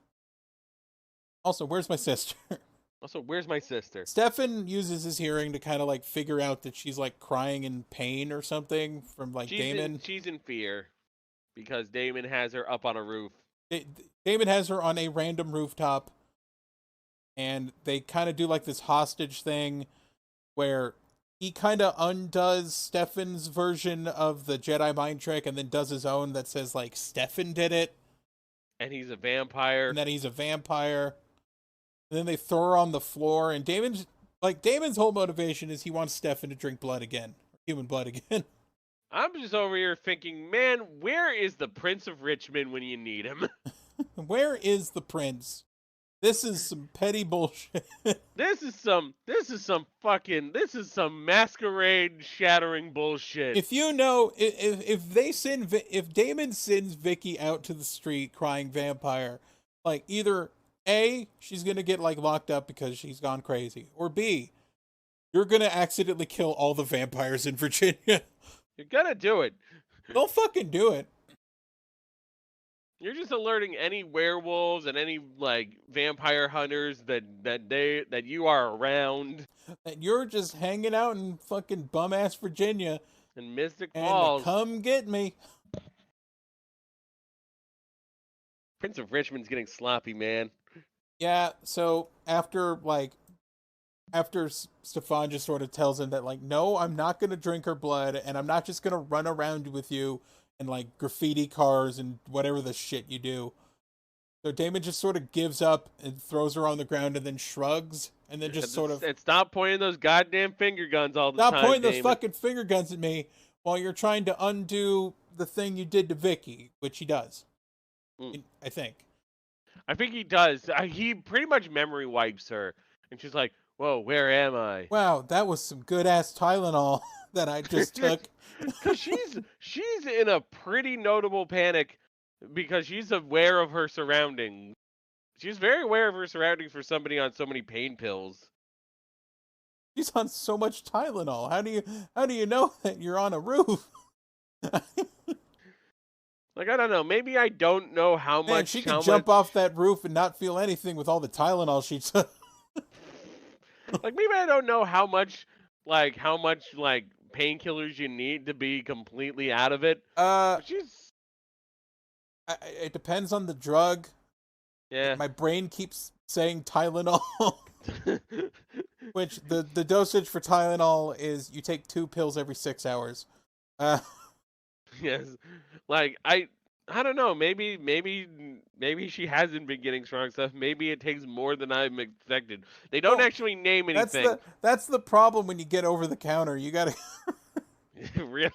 Also, where's my sister? Stefan uses his hearing to kind of like figure out that she's like crying in pain or something from like Damon. She's in fear because Damon has her up on a roof. Damon has her on a random rooftop, and they kind of do like this hostage thing where he kind of undoes Stefan's version of the Jedi mind trick and then does his own that says like Stefan did it. And he's a vampire. And then they throw her on the floor, and Damon's whole motivation is he wants Stefan to drink blood again. Human blood again. I'm just over here thinking, man, where is the Prince of Richmond when you need him? Where is the prince? This is some petty bullshit. This is some masquerade shattering bullshit. If you know, if Damon sends Vicky out to the street crying vampire, like either A, she's gonna get like locked up because she's gone crazy, or B, you're gonna accidentally kill all the vampires in Virginia. You're gonna do it. Don't fucking do it. You're just alerting any werewolves and any like vampire hunters that you are around. That you're just hanging out in fucking bum ass Virginia And Mystic and Falls. come get me. Prince of Richmond's getting sloppy, man. Yeah, so after Stefan just sort of tells him that, like, no, I'm not going to drink her blood, and I'm not just going to run around with you and, like, graffiti cars and whatever the shit you do. So Damon just sort of gives up and throws her on the ground and then shrugs, and then just sort of... And stop pointing those goddamn finger guns all the time, Stop pointing Damon. those fucking finger guns at me while you're trying to undo the thing you did to Vicky, which he does. I think. I think he does. He pretty much memory wipes her, and she's like, "Whoa, where am I?" Wow, that was some good ass Tylenol that I just took. Because she's in a pretty notable panic because she's aware of her surroundings. She's very aware of her surroundings for somebody on so many pain pills. She's on so much Tylenol. How do you know that you're on a roof? Like, I don't know. Maybe I don't know how Man, much. she could jump off that roof and not feel anything with all the Tylenol she took. Like, maybe I don't know how much painkillers you need to be completely out of it. It depends on the drug. Yeah. My brain keeps saying Tylenol. Which the dosage for Tylenol is you take 2 pills every 6 hours. Yes. Like, I don't know. Maybe she hasn't been getting strong stuff. Maybe it takes more than I'm expected. They don't actually name anything. That's the problem when you get over the counter. You gotta really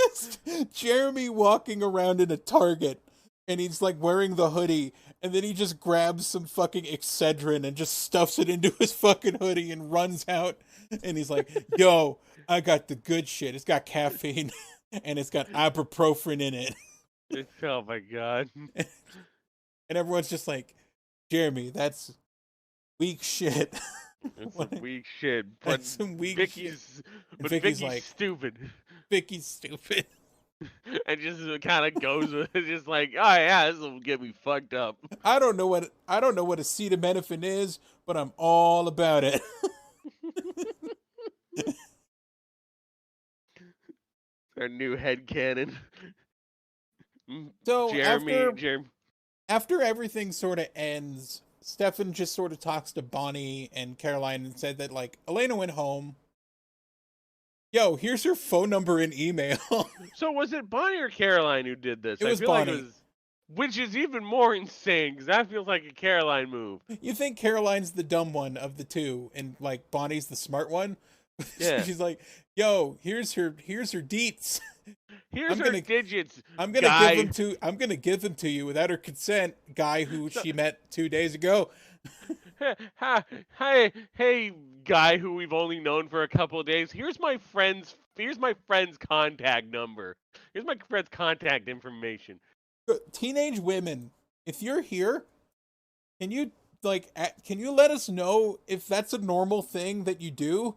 just Jeremy walking around in a Target, and he's like wearing the hoodie, and then he just grabs some fucking Excedrin and just stuffs it into his fucking hoodie and runs out, and he's like, "Yo, I got the good shit. It's got caffeine." And it's got ibuprofen in it. Oh my god. And everyone's just like, Jeremy, that's weak shit. That's some weak shit. But That's some weak Vicky's, shit. But Vicky's Vicky's like, stupid. Vicky's stupid. And just kind of goes with it, just like, oh yeah, this will get me fucked up. I don't know what acetaminophen is, but I'm all about it. Our new headcanon. So Jeremy. After everything sort of ends, Stefan just sort of talks to Bonnie and Caroline and said that, like, Elena went home. Yo, here's her phone number and email. So was it Bonnie or Caroline who did this? It was I feel Bonnie. Like it was, which is even more insane, because that feels like a Caroline move. You think Caroline's the dumb one of the two, and, like, Bonnie's the smart one? Yeah. She's like, yo, here's her deets. Here's her digits. I'm gonna give them to you without her consent, guy who she met 2 days ago. Hey, guy who we've only known for a couple of days. Here's my friend's contact number. Here's my friend's contact information. Teenage women, if you're here, can you let us know if that's a normal thing that you do?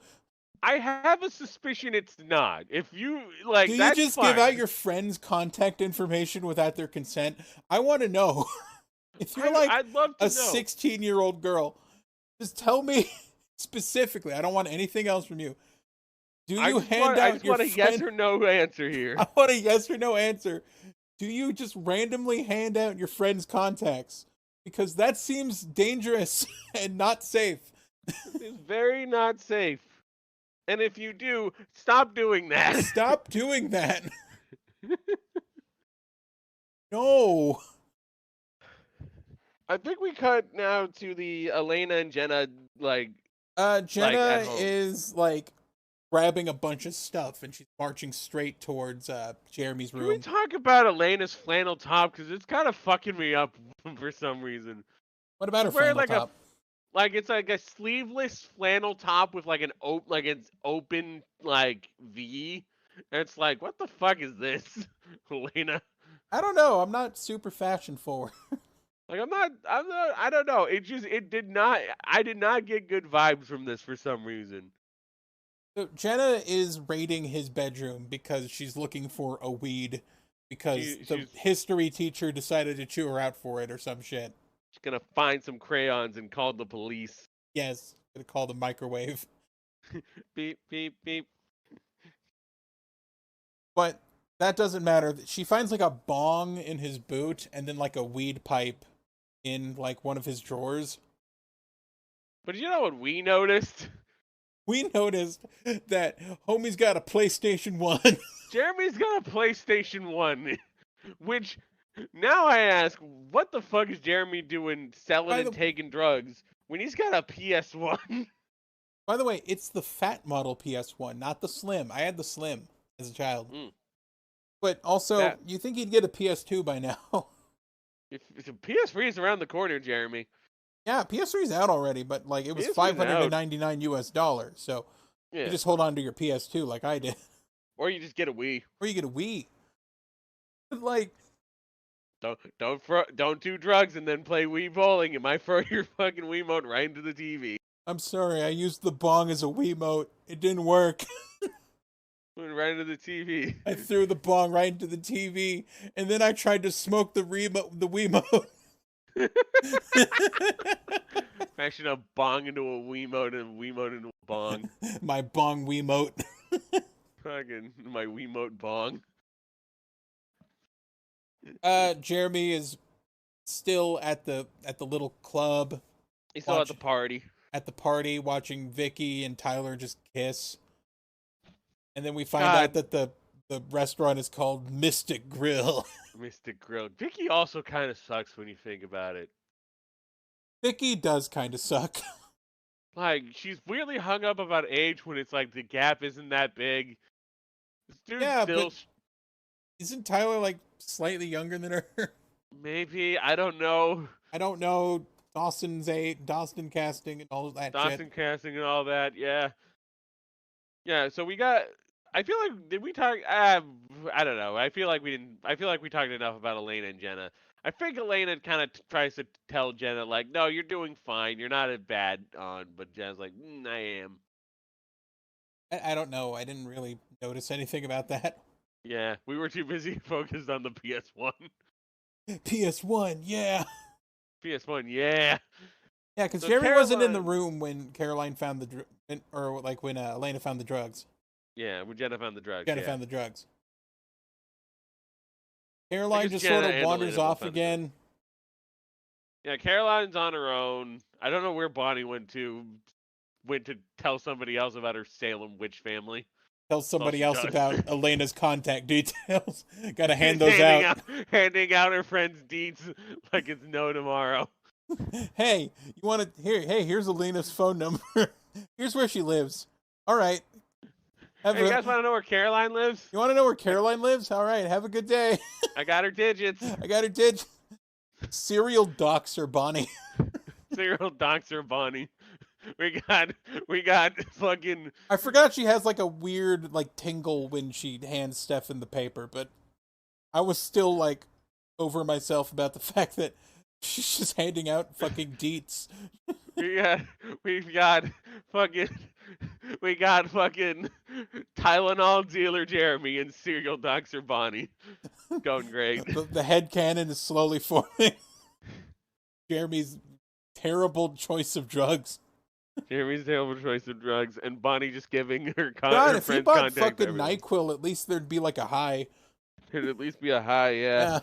I have a suspicion it's not. If you like, do you that's just fine. give out your friends' contact information without their consent? I want to know. If you're I'd love to a know. 16-year-old girl, just tell me specifically. I don't want anything else from you. Do you hand out I just want a yes or no answer here. I want a yes or no answer. Do you just randomly hand out your friends' contacts? Because that seems dangerous and not safe. It's very not safe. And if you do, stop doing that. Stop doing that. No. I think we cut now to the Elena and Jenna, Jenna is, like, grabbing a bunch of stuff, and she's marching straight towards Jeremy's room. Can we talk about Elena's flannel top? Because it's kind of fucking me up for some reason. What about her flannel top? It's like a sleeveless flannel top with like it's open like V. And it's like, what the fuck is this, Elena? I don't know. I'm not super fashion forward. Like I don't know. I did not get good vibes from this for some reason. So Jenna is raiding his bedroom because she's looking for a weed because the history teacher decided to chew her out for it or some shit. She's gonna find some crayons and call the police. Yes, gonna call the microwave. Beep, beep, beep. But that doesn't matter. She finds like a bong in his boot and then like a weed pipe in like one of his drawers. But you know what we noticed? We noticed that homie's got a PlayStation 1. Jeremy's got a PlayStation 1, which now I ask, what the fuck is Jeremy doing selling and taking drugs when he's got a PS1? By the way, it's the fat model PS1, not the slim. I had the slim as a child. But also, you think he'd get a PS2 by now. If PS3 is around the corner, Jeremy. Yeah, PS3's out already, but like it was $599 US, so you just hold on to your PS2 like I did. Or you just get a Wii. Or you get a Wii. Like, don't do drugs and then play Wii bowling. You might throw your fucking Wiimote right into the TV. I'm sorry, I used the bong as a Wiimote. It didn't work. Went right into the TV. I threw the bong right into the TV, and then I tried to smoke the Wiimote. Fashion a bong into a Wiimote and a Wiimote into a bong. My bong Wiimote. Fucking my Wiimote bong. Jeremy is still at the little club. He's still at the party. At the party, watching Vicky and Tyler just kiss. And then we find out that the restaurant is called Mystic Grill. Mystic Grill. Vicky also kind of sucks when you think about it. Vicky does kind of suck. Like, she's weirdly hung up about age when it's like the gap isn't that big. This dude's but isn't Tyler like slightly younger than her? Maybe. I don't know. Dawson casting and all that shit. Dawson casting and all that, yeah. Yeah, so we got... I feel like, did we talk... I don't know. I feel like we talked enough about Elena and Jenna. I think Elena kind of tries to tell Jenna, like, no, you're doing fine. You're not a bad on. But Jenna's like, I am. I don't know. I didn't really notice anything about that. Yeah, we were too busy focused on the PS1. PS1, yeah. PS1, yeah. Yeah, because Jeremy wasn't in the room when Caroline found when Elena found the drugs. Yeah, when Jenna found the drugs. Jenna found the drugs. Caroline just sort of wanders off again. Yeah, Caroline's on her own. I don't know where Bonnie went to tell somebody else about her Salem witch family. Tell somebody else about Elena's contact details. Gotta hand those out. Handing out her friend's deeds like it's no tomorrow. Hey, you want to here's Elena's phone number. Here's where she lives. All right. Hey, you guys want to know where Caroline lives? You want to know where Caroline lives? All right, have a good day. I got her digits. Serial doxer Bonnie. Serial doxer Bonnie. We got fucking... I forgot she has like a weird like tingle when she hands Stefan the paper, but I was still like over myself about the fact that she's just handing out fucking deets. We got fucking Tylenol dealer Jeremy and serial doxer Bonnie. Going great. The headcanon is slowly forming. Jeremy's terrible choice of drugs. Jeremy's terrible choice of drugs, and Bonnie just giving her God, if he bought fucking NyQuil, at least there'd be like a high. There'd at least be a high, yeah.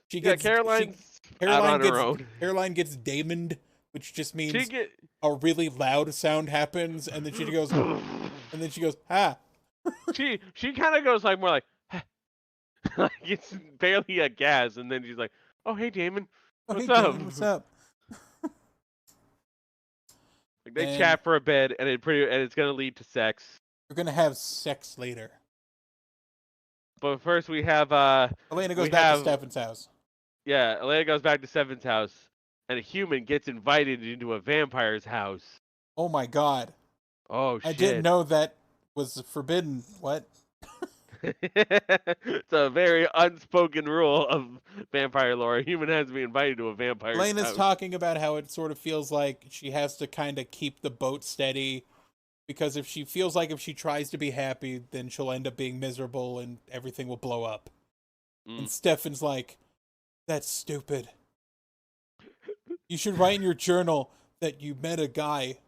Caroline gets Damoned, which just means a really loud sound happens, and then she goes, ha. She kind of goes like more like, like it's barely a gas, and then she's like, oh hey Damon, what's up? What's up? Like they chat for a bit, and it's gonna lead to sex. We're gonna have sex later. But first, we have Elena goes back to Stefan's house. Yeah, Elena goes back to Stefan's house, and a human gets invited into a vampire's house. Oh my god! Oh shit! I didn't know that was forbidden. What? It's a very unspoken rule of vampire lore. A human has to be invited to a vampire's house. Elena's talking about how it sort of feels like she has to kind of keep the boat steady, because if she feels like if she tries to be happy, then she'll end up being miserable and everything will blow up. And Stefan's like, that's stupid. You should write in your journal that you met a guy.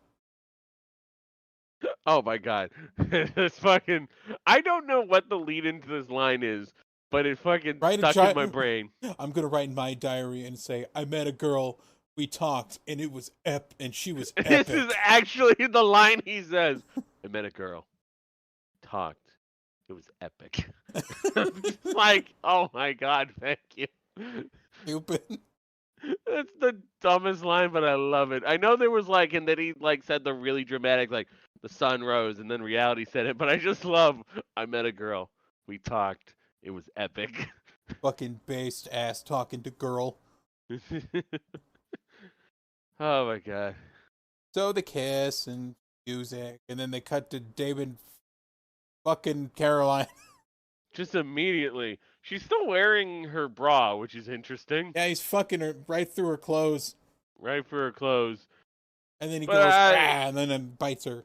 Oh my god. This fucking... I don't know what the lead into this line is, but it fucking stuck in my brain. I'm going to write in my diary and say, I met a girl, we talked, and it was and she was epic. This is actually the line he says. I met a girl. Talked. It was epic. Like, oh my god, thank you. Stupid. That's the dumbest line, but I love it. I know there was like, and then he like said the really dramatic, like, the sun rose, and then reality said it, but I just love, I met a girl. We talked. It was epic. Fucking based ass talking to girl. Oh my god. So they kiss and music, and then they cut to Damon fucking Caroline. Just immediately. She's still wearing her bra, which is interesting. Yeah, he's fucking her right through her clothes. Right through her clothes. And then he goes, and then bites her.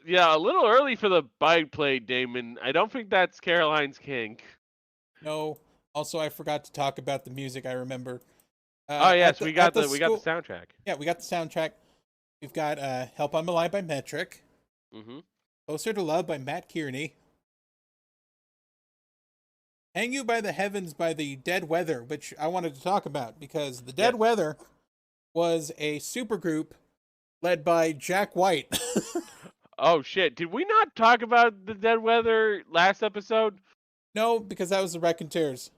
Yeah, a little early for the bite play, Damon. I don't think that's Caroline's kink. No. Also, I forgot to talk about the music, I remember. Oh, yes, we got the soundtrack. Yeah, we got the soundtrack. We've got Help I'm Alive by Metric. Mm-hmm. Closer to Love by Matt Kearney. Hang You by the Heavens by the Dead Weather, which I wanted to talk about because the Dead Weather was a supergroup led by Jack White. Oh, shit. Did we not talk about the Dead Weather last episode? No, because that was the Raconteurs.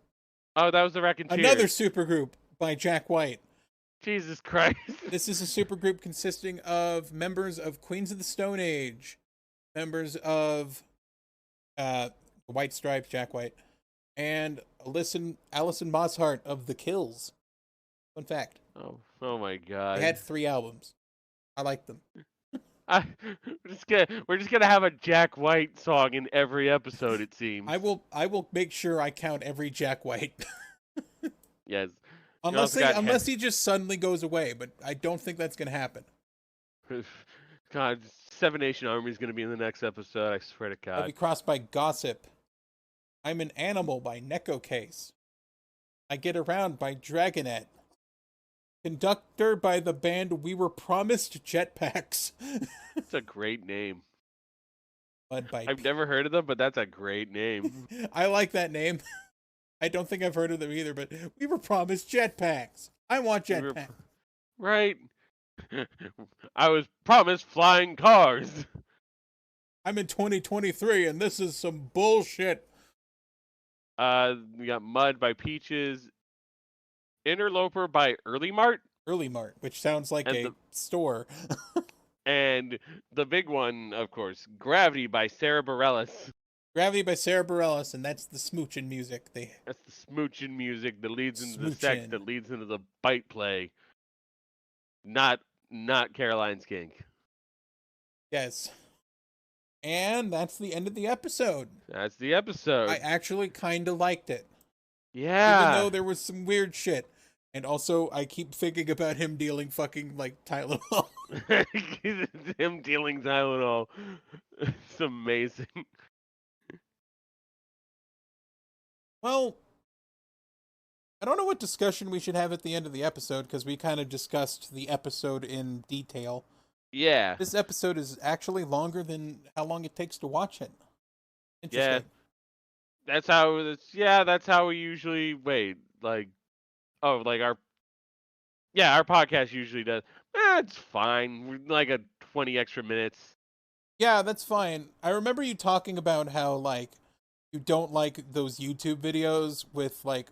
Oh, that was the Raconteurs. Another supergroup by Jack White. Jesus Christ. This is a supergroup consisting of members of Queens of the Stone Age, members of White Stripes, Jack White, and Alison Mosshart of The Kills. Fun fact. Oh my god. They had 3 albums. I like them. We're just gonna have a Jack White song in every episode, it seems. I will make sure I count every Jack White. Yes. Unless he just suddenly goes away, but I don't think that's gonna happen. God, Seven Nation Army is gonna be in the next episode. I swear to God. I'll be crossed by Gossip. I'm an Animal by Neko Case. I Get Around by Dragonet. Conductor by the band We Were Promised Jetpacks. That's a great name. I've never heard of them, but that's a great name. I like that name. I don't think I've heard of them either, but We Were Promised Jetpacks. I want jetpacks. Right. I was promised flying cars. I'm in 2023 and this is some bullshit. We got Mud by Peaches. Interloper by Early Mart, which sounds like a store. And the big one, of course, Gravity by Sarah Bareilles. Gravity by Sarah Bareilles, and that's the smooching music. That's the smooching music that leads into the sex, that leads into the bite play. Not Caroline's kink. Yes. And that's the end of the episode. That's the episode. I actually kind of liked it. Yeah. Even though there was some weird shit. And also, I keep thinking about him dealing fucking, like, Tylenol. Him dealing Tylenol. It's amazing. Well, I don't know what discussion we should have at the end of the episode, because we kind of discussed the episode in detail. Yeah. This episode is actually longer than how long it takes to watch it. Interesting. Yeah. That's how we usually wait. Like, our podcast usually does. It's fine. We're like 20 extra minutes. Yeah, that's fine. I remember you talking about how, like, you don't like those YouTube videos with, like,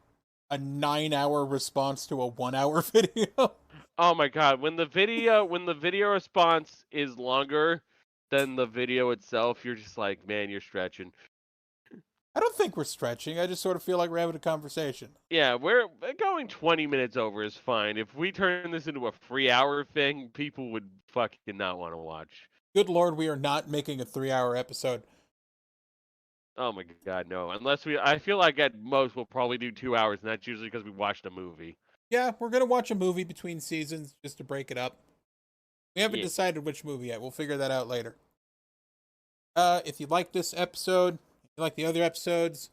a 9-hour response to a 1-hour video. Oh my god, when the video response is longer than the video itself, you're just like, man, you're stretching. I don't think we're stretching. I just sort of feel like we're having a conversation. Yeah, we're going 20 minutes over is fine. If we turn this into a 3-hour thing, people would fucking not want to watch. Good Lord, we are not making a 3-hour episode. Oh my god, no. I feel like at most we'll probably do 2 hours, and that's usually because we watched a movie. Yeah, we're going to watch a movie between seasons just to break it up. We haven't decided which movie yet. We'll figure that out later. If you like this episode, if you like the other episodes,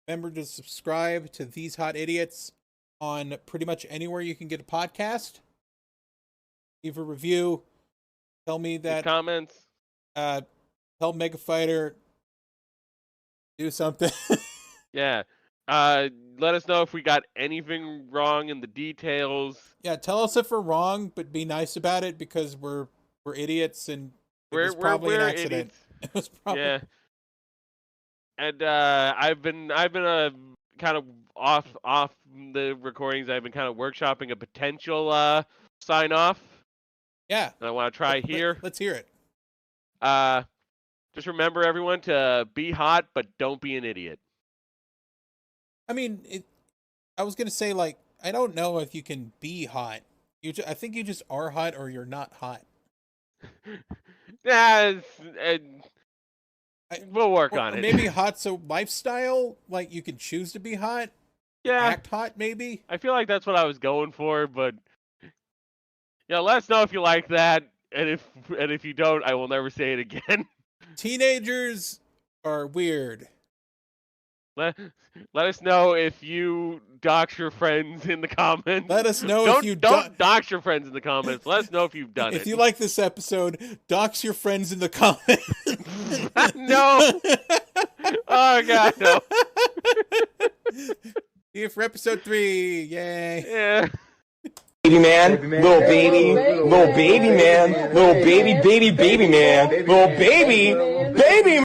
remember to subscribe to These Hot Idiots on pretty much anywhere you can get a podcast. Leave a review. Tell me that... Comments. Tell Mega Fighter... do something. Yeah. Let us know if we got anything wrong in the details. Yeah, tell us if we're wrong, but be nice about it because we're idiots and it was probably an accident. Idiots. It was probably... Yeah. And I've been kind of off the recordings. I've been kind of workshopping a potential sign off. Yeah. And I want to try here. Let's hear it. Just remember, everyone, to be hot, but don't be an idiot. I mean, I was gonna say, like, I don't know if you can be hot. I think you just are hot, or you're not hot. Yeah, we'll work on it. Maybe hot's a lifestyle. Like, you can choose to be hot. Yeah, act hot, maybe. I feel like that's what I was going for, but yeah, let us know if you like that, and if you don't, I will never say it again. Teenagers are weird. Let us know if you dox your friends in the comments. Let us know if you don't dox your friends in the comments. Let us know if you've done it. If you like this episode, dox your friends in the comments. No. Oh god, no. Here for episode 3. Yay. Yeah. Baby man, little baby man, little baby man, little baby man, little baby.